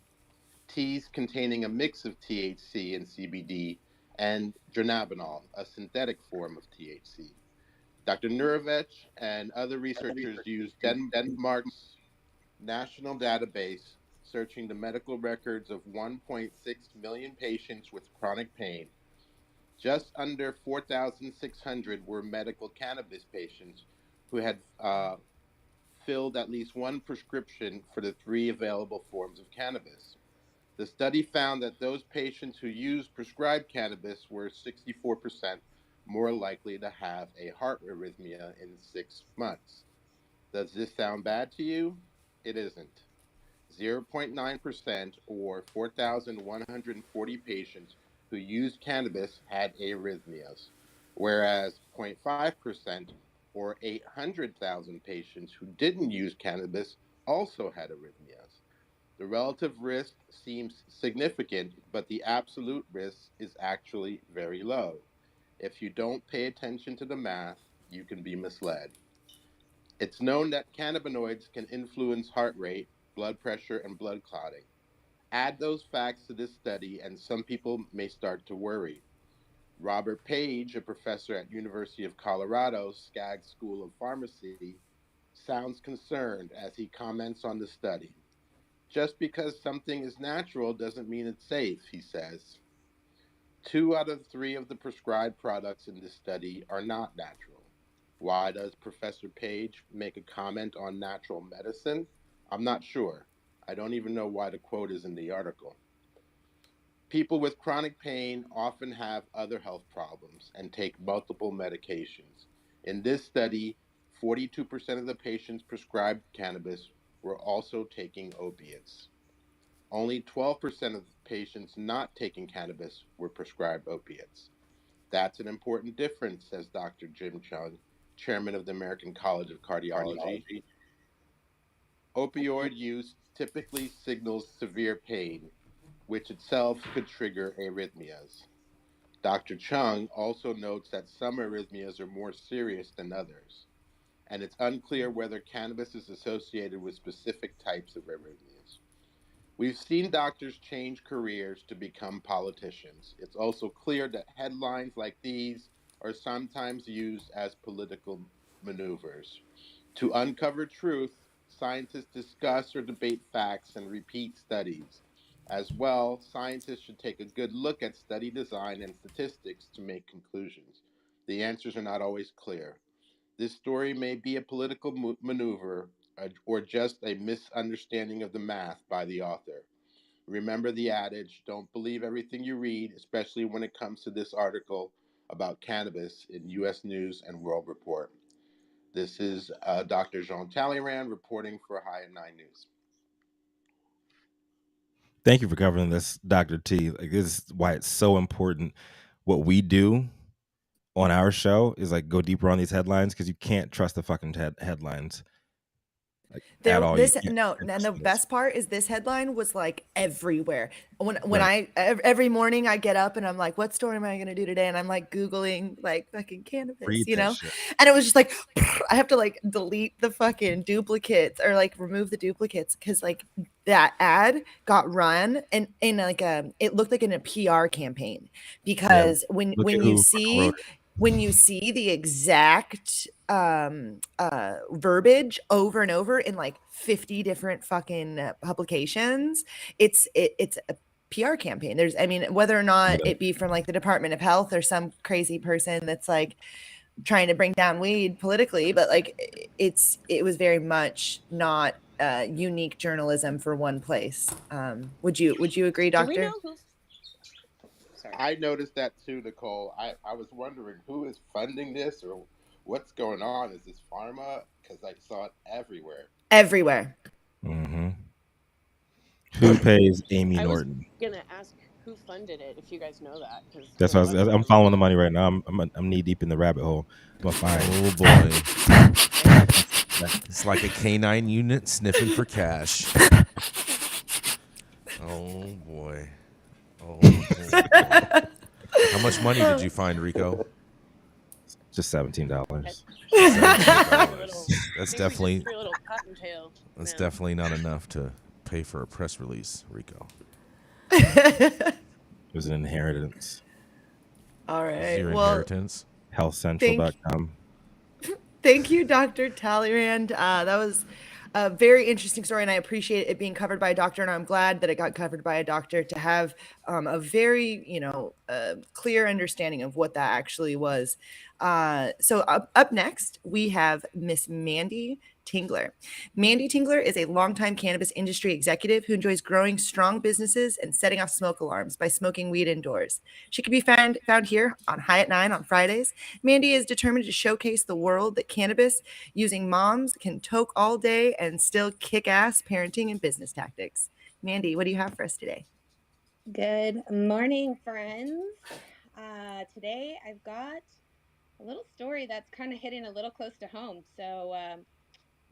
I: teas containing a mix of THC and CBD, and dronabinol, a synthetic form of THC. Dr. Nurevesh and other researchers used Denmark's national database, searching the medical records of 1.6 million patients with chronic pain. Just under 4,600 were medical cannabis patients who had filled at least one prescription for the 3 available forms of cannabis. The study found that those patients who used prescribed cannabis were 64% more likely to have a heart arrhythmia in 6 months. Does this sound bad to you? It isn't. 0.9% or 4,140 patients who used cannabis had arrhythmias, whereas 0.5% or 800,000 patients who didn't use cannabis also had arrhythmias. The relative risk seems significant, but the absolute risk is actually very low. If you don't pay attention to the math, you can be misled. It's known that cannabinoids can influence heart rate, blood pressure, and blood clotting. Add those facts to this study, and some people may start to worry. Robert Page, a professor at University of Colorado Skaggs School of Pharmacy, sounds concerned as he comments on the study. Just because something is natural doesn't mean it's safe, he says. 2 out of 3 of the prescribed products in this study are not natural. Why does Professor Page make a comment on natural medicine? I'm not sure. I don't even know why the quote is in the article. People with chronic pain often have other health problems and take multiple medications. In this study, 42% of the patients prescribed cannabis were also taking opiates. Only 12% of patients not taking cannabis were prescribed opiates. That's an important difference, says Dr. Jim Chung, chairman of the American College of Cardiology. Opioid use typically signals severe pain, which itself could trigger arrhythmias. Dr. Chung also notes that some arrhythmias are more serious than others. and it's unclear whether cannabis is associated with specific types of arrhythmias. We've seen doctors change careers to become politicians. It's also clear that headlines like these are sometimes used as political maneuvers. To uncover truth, scientists discuss or debate facts and repeat studies. As well, scientists should take a good look at study design and statistics to make conclusions. The answers are not always clear. This story may be a political maneuver or just a misunderstanding of the math by the author. Remember the adage, don't believe everything you read, especially when it comes to this article about cannabis in U.S. News and World Report. This is Dr. Jean Talleyrand reporting for High at 9 News.
D: Thank you for covering this, Dr. T. Like, this is why it's so important. What we do on our show is like go deeper on these headlines, because you can't trust the fucking headlines at all.
E: And the best part is this headline was like everywhere. When I every morning I get up and I'm like, what story am I gonna do today? And I'm like Googling like fucking cannabis,
D: Shit.
E: And it was just like I have to like delete the fucking duplicates or like remove the duplicates because like that ad got run and in like it looked like in a PR campaign because when you see the exact verbiage over and over in like 50 different fucking publications, it's a PR campaign. Whether or not it be from like the Department of Health or some crazy person that's like trying to bring down weed politically, but like it was very much not unique journalism for one place. Would you agree, Doctor?
G: Do we know who?
I: Sorry. I noticed that too, Nicole. I was wondering who is funding this or what's going on. Is this pharma? Because I saw it everywhere.
E: Everywhere.
D: Mm-hmm. Who pays Amy Norton?
G: I was gonna ask who funded it. If you guys know that, because
D: that's why I'm following the money right now. I'm knee deep in the rabbit hole.
B: Oh boy, it's like a canine unit sniffing for cash. Oh boy. How much money did you find, Rico?
D: Just $17.
B: That's definitely
G: That's
B: definitely not enough to pay for a press release, Rico.
D: It was an inheritance.
E: All right.
B: Your inheritance.
D: Healthcentral.com.
E: Thank you, Dr. Talleyrand. That was a very interesting story, and I appreciate it being covered by a doctor, and I'm glad that it got covered by a doctor to have a very, clear understanding of what that actually was. So up next, we have Miss Mandy Tingler. Mandy Tingler is a longtime cannabis industry executive who enjoys growing strong businesses and setting off smoke alarms by smoking weed indoors. She can be found here on High at 9 on Fridays. Mandy is determined to showcase the world that cannabis using moms can toke all day and still kick ass parenting and business tactics. Mandy, what do you have for us today?
J: Good morning, friends. Today I've got a little story that's kind of hitting a little close to home. So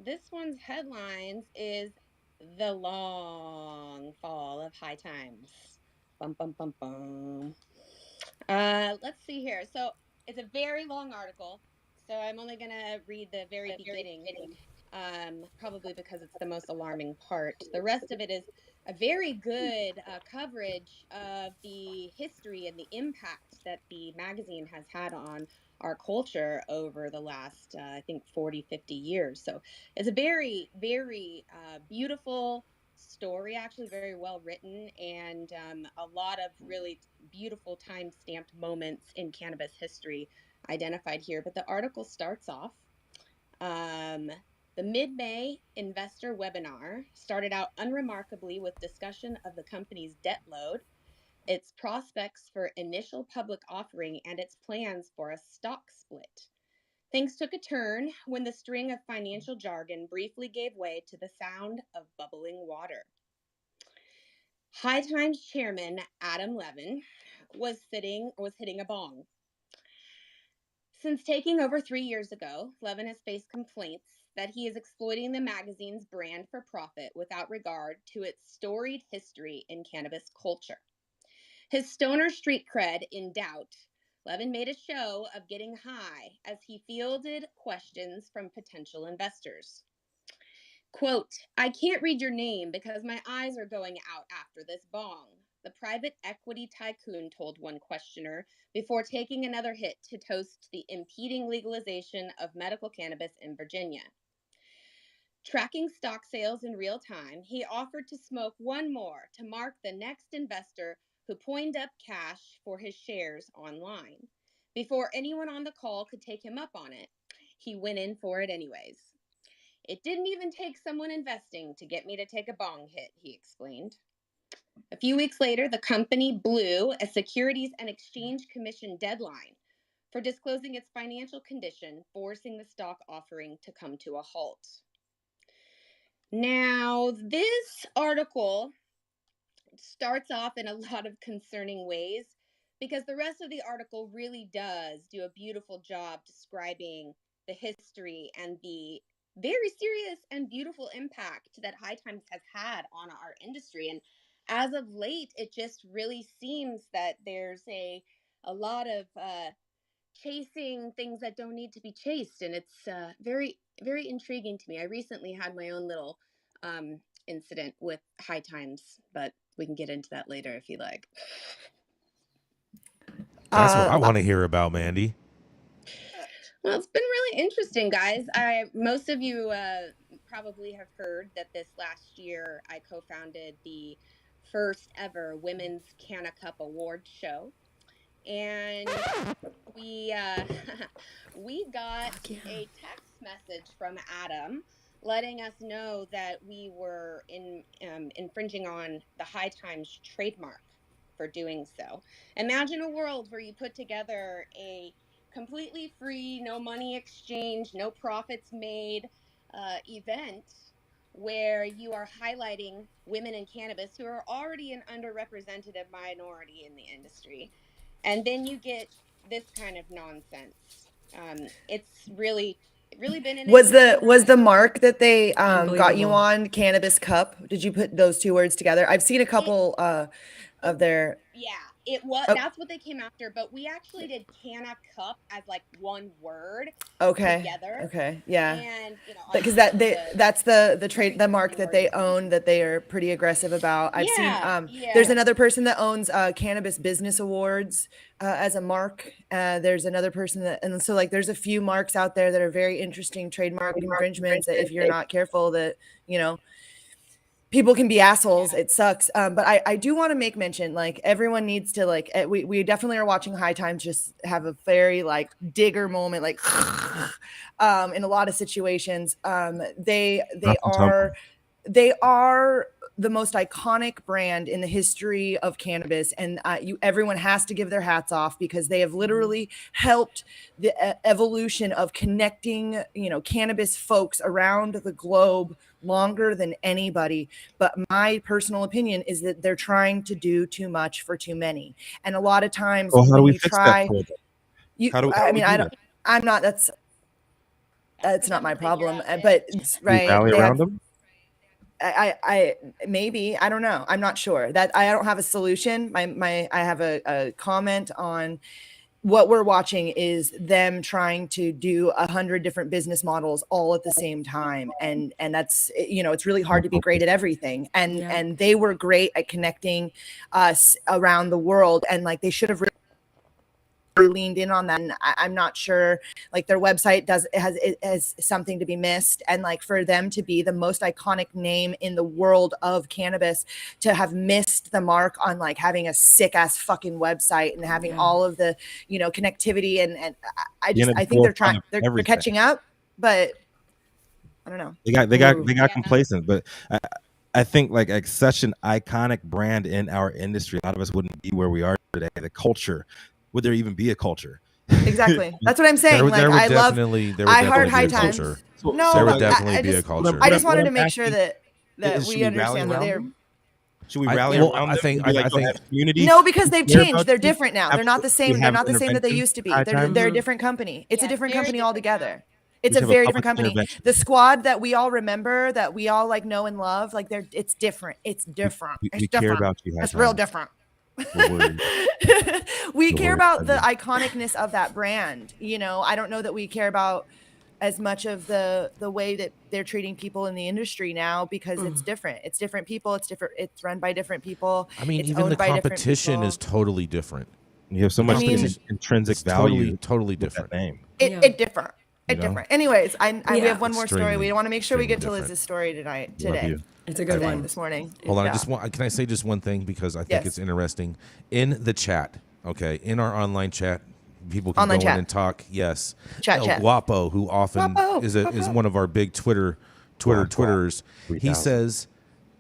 J: this one's headlines is The Long Fall of High Times. Bum, bum, bum, bum. Let's see here. So it's a very long article, so I'm only going to read the very beginning, probably because it's the most alarming part. The rest of it is a very good coverage of the history and the impact that the magazine has had on our culture over the last, I think, 40, 50 years. So it's a very, very beautiful story, actually very well written, and a lot of really beautiful time-stamped moments in cannabis history identified here. But the article starts off, the mid-May investor webinar started out unremarkably with discussion of the company's debt load, its prospects for initial public offering, and its plans for a stock split. Things took a turn when the string of financial jargon briefly gave way to the sound of bubbling water. High Times chairman Adam Levin was hitting a bong. Since taking over 3 years ago, Levin has faced complaints that he is exploiting the magazine's brand for profit without regard to its storied history in cannabis culture. His stoner street cred in doubt, Levin made a show of getting high as he fielded questions from potential investors. Quote, "I can't read your name because my eyes are going out after this bong," the private equity tycoon told one questioner before taking another hit to toast the impeding legalization of medical cannabis in Virginia. Tracking stock sales in real time, he offered to smoke one more to mark the next investor who coined up cash for his shares online. Before anyone on the call could take him up on it, he went in for it anyways. "It didn't even take someone investing to get me to take a bong hit," he explained. A few weeks later, the company blew a Securities and Exchange Commission deadline for disclosing its financial condition, forcing the stock offering to come to a halt. Now, this article starts off in a lot of concerning ways because the rest of the article really does do a beautiful job describing the history and the very serious and beautiful impact that High Times has had on our industry. And as of late, it just really seems that there's a lot of chasing things that don't need to be chased, and it's very, very intriguing to me. I recently had my own little incident with High Times, but we can get into that later if you like.
B: That's what I want to hear about, Mandy.
J: Well, it's been really interesting, guys. Most of you probably have heard that this last year I co-founded the first ever Women's Canna Cup Award show. And we got a text message from Adam letting us know that we were infringing on the High Times trademark for doing so. Imagine a world where you put together a completely free, no money exchange, no profits made event where you are highlighting women in cannabis who are already an underrepresented minority in the industry. And then you get this kind of nonsense. It's really been an
C: Was the mark that they got you on Cannabis Cup? Did you put those two words together? I've seen a couple of their.
J: Yeah, it was.
C: Oh.
J: That's what they came after. But we actually did Canna Cup as like one word.
C: Okay.
J: Together.
C: Okay. Yeah.
J: And
C: because that's the mark that they own, that they are pretty aggressive about. I've seen there's another person that owns Cannabis Business Awards as a mark. There's another person that, and so like there's a few marks out there that are very interesting trademark infringements that if you're not careful, that people can be assholes. It sucks. But I do want to make mention, like, everyone needs to, like, we definitely are watching High Times just have a very, like, digger moment, like, in a lot of situations. They are the most iconic brand in the history of cannabis, and everyone has to give their hats off because they have literally helped the evolution of connecting, cannabis folks around the globe longer than anybody. But my personal opinion is that they're trying to do too much for too many, and a lot of times
D: how do we
C: you
D: fix
C: try,
D: that?
C: I'm not. That's not my problem. But right,
D: rally around them.
C: I maybe, I don't know. I'm not sure that I don't have a solution. I have a comment on what we're watching is them trying to do 100 different business models all at the same time. And that's, it's really hard to be great at everything. And they were great at connecting us around the world. And like, they should have really leaned in on that. And I'm not sure, like, their website has something to be missed, and like for them to be the most iconic name in the world of cannabis to have missed the mark on like having a sick ass fucking website and having all of the connectivity, and I think they're catching up, but I don't know.
D: They got complacent, but I think like such an iconic brand in our industry, a lot of us wouldn't be where we are today. The culture, would there even be a culture?
C: Exactly. That's what I'm saying. I heard High Times. No,
B: there would definitely be a culture.
C: I just wanted to make sure that we understand that they're.
D: Should we rally around?
B: I think
D: community.
C: No, because they've changed. They're different now. They're not the same. They're not the same that they used to be. They're a different company. It's a different company altogether. It's a very different company. The squad that we all remember, that we all like know and love, like it's different. It's different.
D: We care about you.
C: It's real different.
D: What were
E: We
D: the
E: care
D: word?
E: about the iconicness of that brand. I don't know that we care about as much of the way that they're treating people in the industry now, because it's different. It's different people. It's different. It's run by different people.
B: I mean,
E: It's
B: even
E: owned
B: the
E: by different
B: competition
E: people.
B: is totally different.
D: You have so
B: The
D: much
B: competition
D: intrinsic
B: is
D: value.
B: totally
D: with that
B: different.
D: name.
E: It different.
D: You
E: It
D: know?
E: different. Anyways, we
F: Yeah.
E: have one more story.
B: Extremely,
E: We want to make sure we get to
B: extremely different.
E: Liz's story
D: Love
E: today.
D: you.
F: It's a good one.
E: This morning.
B: Hold on, I
E: Yeah.
B: just want. Can I say just one thing, because I think
E: Yes.
B: it's interesting in the chat. Okay, in our online chat, people can
E: Online
B: go
E: chat.
B: in and talk. Yes,
E: Chat.
B: Guapo, who often
E: Guapo,
B: is one of our big Twitterers. He
D: 3000.
B: says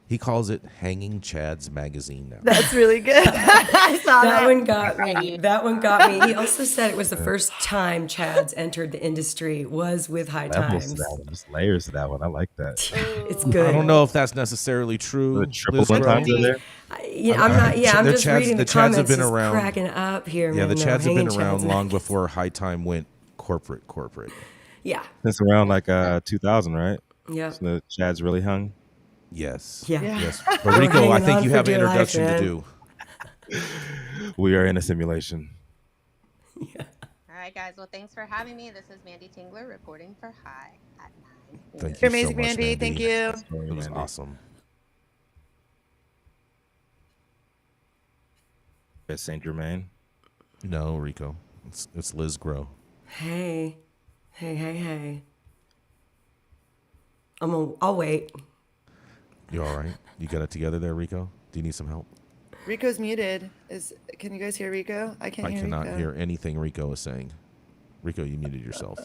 B: he calls it Hanging Chad's Magazine now.
E: That's really good. I saw
F: That
E: that.
F: one got me. That one got me. He also said it was the first time Chad's entered the industry was with High
D: Levels to
F: Times.
D: that one. There's layers to that one. I like that.
F: It's
B: I
F: good.
B: don't know if that's necessarily true.
D: The triple
B: Liz
D: one
B: Grow.
D: times in there.
F: I'm not. Yeah, I'm
B: The
F: just
B: Chads-
F: reading
B: the
F: the
B: Chads have
F: comments.
B: been
F: Just
B: around.
F: cracking up here.
B: Yeah,
F: man.
B: the
F: No,
B: Chads have
F: hanging
B: been around
F: Chads.
B: long before High Time went corporate.
F: Yeah.
D: Since around like 2000, right?
F: Yeah.
D: So the Chads really hung.
B: Yes.
F: Yeah.
B: Yes.
F: We're
B: But Rico, I
F: hanging
B: think
F: on
B: you
F: for
B: have an
F: dear life,
B: introduction to
F: man.
B: do.
D: We are in a simulation.
J: All right, guys. Well, thanks for having me. This is Mandy Tingler reporting for High at 9.
B: Thank
E: You're
B: you so
E: amazing,
B: much,
E: Mandy. Thank you.
B: It was awesome.
D: At Saint Germain.
B: No, Rico. It's Liz Grow.
F: Hey. I'll wait.
B: You all right? You got it together there, Rico? Do you need some help?
E: Rico's muted. Can you guys hear Rico? I can't
B: I
E: hear
B: cannot
E: Rico.
B: hear anything Rico is saying. Rico, you muted yourself.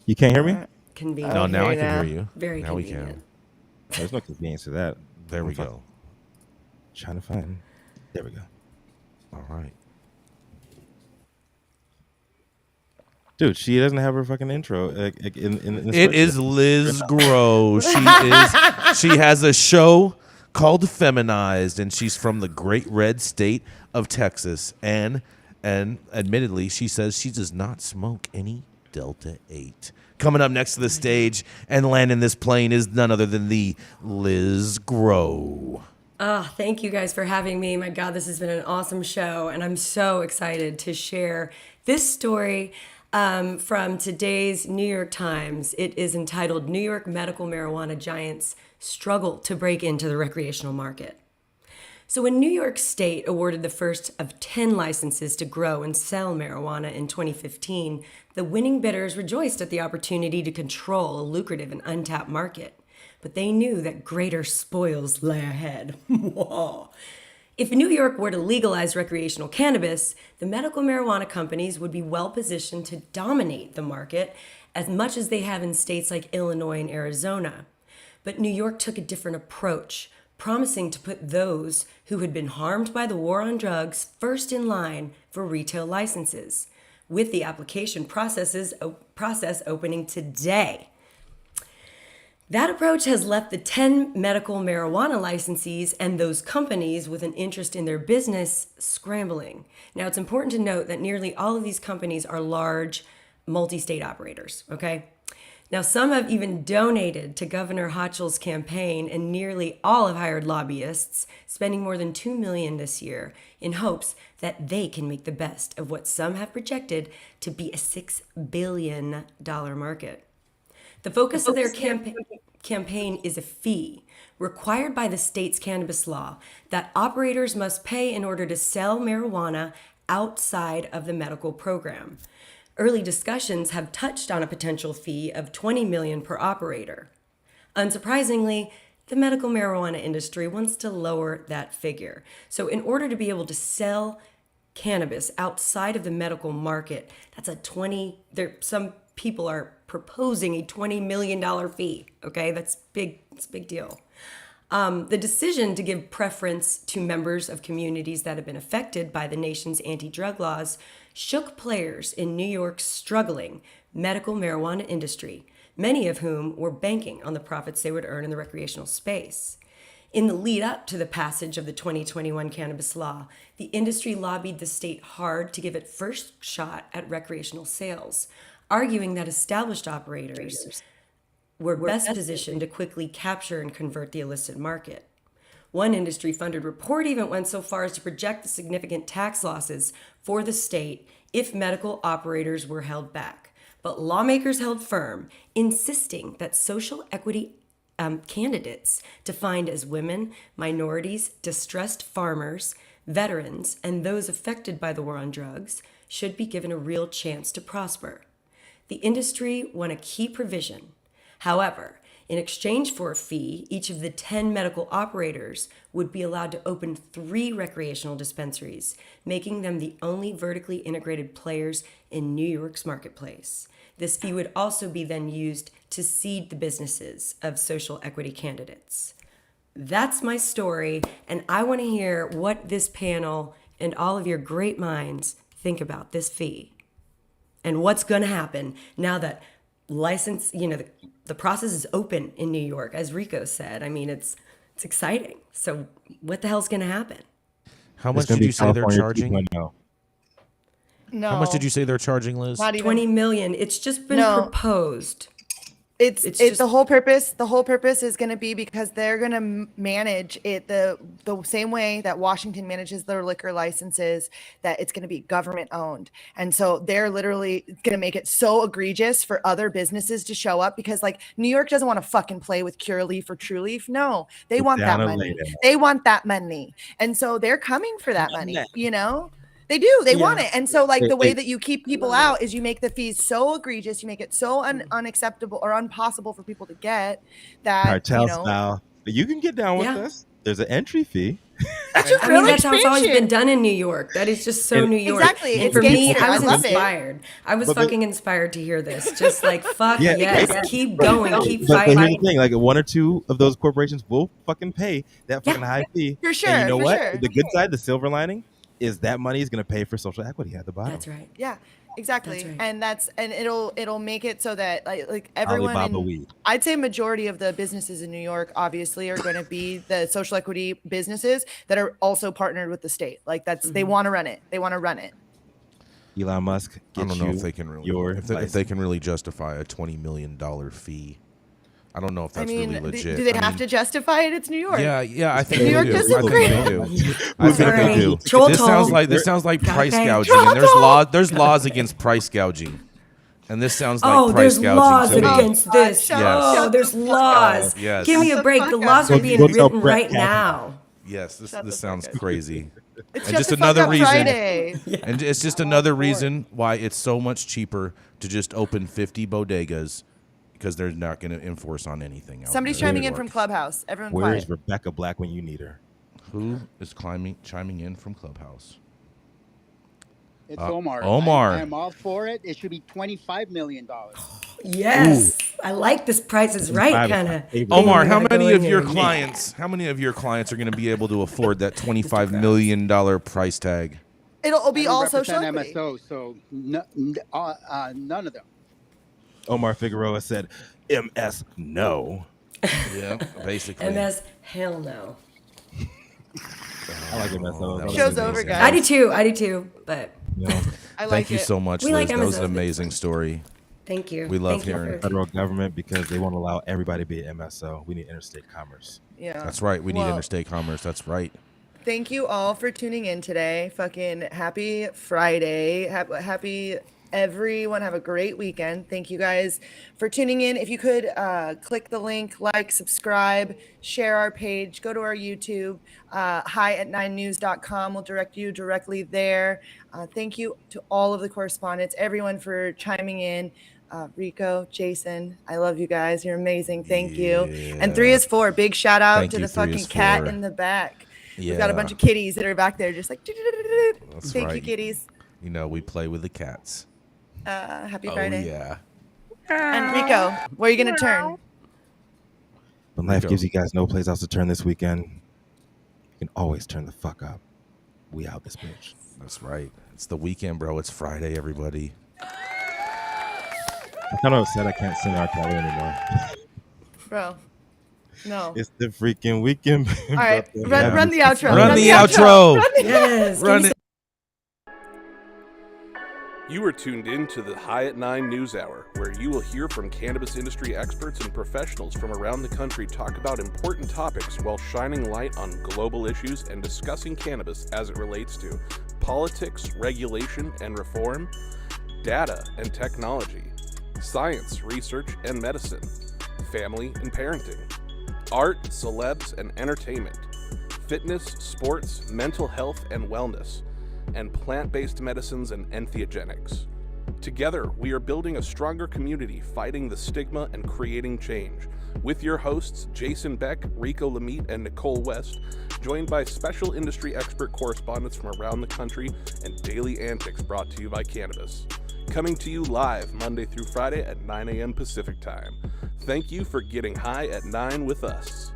D: You can't hear me?
F: Convenient.
B: No, now I
E: hear
B: can
E: you
B: hear you.
F: Very
B: now we
F: convenient.
B: can.
D: There's no convenience to that.
B: There we
D: I'm
B: go.
D: Trying to find. There we go.
B: All right.
D: Dude, she doesn't have her fucking intro. In the
B: It is Liz Grow. She has a show called Feminized, and she's from the great red state of Texas. And admittedly, she says she does not smoke any Delta 8. Coming up next to the stage and landing this plane is none other than the Liz Grow.
F: Thank you guys for having me. My God, this has been an awesome show, and I'm so excited to share this story from today's New York Times. It is entitled New York Medical Marijuana Giants Struggle to Break into the Recreational Market. So when New York State awarded the first of 10 licenses to grow and sell marijuana in 2015, the winning bidders rejoiced at the opportunity to control a lucrative and untapped market. But they knew that greater spoils lay ahead. If New York were to legalize recreational cannabis, the medical marijuana companies would be well positioned to dominate the market as much as they have in states like Illinois and Arizona. But New York took a different approach, promising to put those who had been harmed by the war on drugs first in line for retail licenses, with the application process opening today. That approach has left the 10 medical marijuana licensees and those companies with an interest in their business scrambling. Now, it's important to note that nearly all of these companies are large multi-state operators, okay? Now, some have even donated to Governor Hochul's campaign, and nearly all have hired lobbyists, spending more than $2 million this year in hopes that they can make the best of what some have projected to be a $6 billion market. The focus of their campaign is a fee required by the state's cannabis law that operators must pay in order to sell marijuana outside of the medical program. Early discussions have touched on a potential fee of $20 million per operator. Unsurprisingly, the medical marijuana industry wants to lower that figure. So in order to be able to sell cannabis outside of the medical market, some people are proposing a $20 million fee. Okay, that's big. It's a big deal. The decision to give preference to members of communities that have been affected by the nation's anti-drug laws shook players in New York's struggling medical marijuana industry, many of whom were banking on the profits they would earn in the recreational space. In the lead up to the passage of the 2021 cannabis law, the industry lobbied the state hard to give it first shot at recreational sales, arguing that established operators were best positioned to quickly capture and convert the illicit market. One industry-funded report even went so far as to project the significant tax losses for the state if medical operators were held back. But lawmakers held firm, insisting that social equity candidates defined as women, minorities, distressed farmers, veterans, and those affected by the war on drugs should be given a real chance to prosper. The industry won a key provision. However, in exchange for a fee, each of the 10 medical operators would be allowed to open 3 recreational dispensaries, making them the only vertically integrated players in New York's marketplace. This fee would also be then used to seed the businesses of social equity candidates. That's my story, and I want to hear what this panel and all of your great minds think about this fee and what's going to happen now that the process is open in New York, as Rico said. I mean, it's exciting. So what the hell's going to happen?
B: How much did you say they're charging?
E: No.
B: How much did you say they're charging, Liz?
E: Not even.
F: 20 million. It's just been proposed.
E: It's
F: just
E: the whole purpose. The whole purpose is going to be because they're going to manage it the same way that Washington manages their liquor licenses, that it's going to be government owned. And so they're literally going to make it so egregious for other businesses to show up, because like New York doesn't want to fucking play with Curaleaf or True Leaf. No, they want that money. They want that money. And so they're coming for that money, you know? They do. They want it. And so like the way that you keep people out is you make the fees so egregious, you make it so unacceptable or impossible for people to get that
D: cartel style. But you can get down with this. There's an entry fee.
E: That's just
F: that's how it's always been done in New York. That is just so New York.
E: Exactly.
F: And for me, I was inspired. I was fucking inspired to hear this. Just like, fuck yes, keep going, keep fighting.
D: But here's the thing, like 1 or 2 of those corporations will fucking pay that fucking high fee.
E: For sure.
D: And you know what?
E: Sure.
D: The good side, the silver lining, is that money is going to pay for social equity at the bottom.
F: That's right.
E: Yeah, exactly.
F: That's right.
E: And it'll make it so that like everyone, I'd say majority of the businesses in New York obviously are going to be the social equity businesses that are also partnered with the state. Like that's they want to run it. They want to run it.
D: Elon Musk.
B: I don't know if they can really if they can really justify a $20 million fee. I don't know if that's really legit.
E: Do they have to justify it? It's New York.
B: Yeah, I think
E: New
B: they
E: York
B: do.
E: doesn't
B: I think they do. I think they do. This sounds like price gouging, and there's laws against price gouging, and this sounds like price gouging.
F: There's laws
B: to me.
F: against this.
B: Yes.
F: Oh, there's laws.
B: Yes.
F: Give me a break. The laws are being written right now.
B: Yes, this sounds crazy.
E: It's
B: and
E: just
B: another reason.
E: Friday.
B: And it's just another reason why it's so much cheaper to just open 50 bodegas, because they're not going to enforce on anything else.
E: Somebody's chiming in from Clubhouse. Everyone
D: Where
E: quiet.
D: is Rebecca Black when you need her?
B: Who is chiming in from Clubhouse?
H: It's Omar.
B: Omar.
H: I'm all for it. It should be $25 million.
F: Yes. I like this Price is Right kind of.
B: Omar, how many of your clients are going to be able to afford that $25 million price tag?
E: It'll be
H: I
E: all
H: represent
E: social equity.
H: MSO, so none of them.
D: Omar Figueroa said, MS, no.
B: Yeah, basically.
F: MS, hell no.
D: I like MSO.
E: Show's over, guys.
F: I do too, but
E: I like
B: Thank you
E: it.
B: so much,
F: We
B: Liz.
F: like
B: That was an
F: Amazon.
B: amazing story.
F: thank you.
B: We love
F: Thank you
B: hearing
F: for-
B: it.
D: Federal government, because they won't allow everybody to be an MSO. We need interstate commerce.
E: Yeah.
B: That's right. We need
E: Well,
B: interstate commerce. That's right.
E: Thank you all for tuning in today. Fucking happy Friday. Happy everyone. Have a great weekend. Thank you guys for tuning in. If you could click the link, like, subscribe, share our page, go to our YouTube, hi@9news.com. We'll direct you directly there. Thank you to all of the correspondents, everyone for chiming in. Rico, Jason, I love you guys. You're amazing. Thank you. And 3 is 4. Big shout out
B: Thank
E: to
B: you,
E: the
B: 3
E: fucking
B: is
E: cat
B: 4.
E: in the back.
B: Yeah.
E: We've got a bunch of kitties that are back there just like.
B: That's
E: Thank you,
B: right.
E: kitties.
B: You know, we play with the cats.
E: Happy
B: Oh,
E: Friday.
B: yeah.
E: And Rico, where are you gonna turn?
D: When life
B: Go.
D: gives you guys no place else to turn this weekend, you can always turn the fuck up. We out this bitch.
B: That's right. It's the weekend, bro. It's Friday, everybody.
D: I'm kind of upset I can't sing R. Kelly anymore.
E: Bro. No.
D: It's the freaking weekend.
E: All right. Run the outro.
B: Run the outro.
F: Yes.
B: Run it.
A: You are tuned in to the High at 9 News Hour, where you will hear from cannabis industry experts and professionals from around the country talk about important topics while shining light on global issues and discussing cannabis as it relates to politics, regulation and reform, data and technology, science, research and medicine, family and parenting, art, celebs and entertainment, fitness, sports, mental health and wellness, and plant-based medicines and entheogenics. Together, we are building a stronger community, fighting the stigma and creating change. With your hosts, Jason Beck, Rico Lamitte, and Nicole West, joined by special industry expert correspondents from around the country and daily antics brought to you by Cannabis. Coming to you live Monday through Friday at 9 a.m. Pacific Time. Thank you for getting high at 9 with us.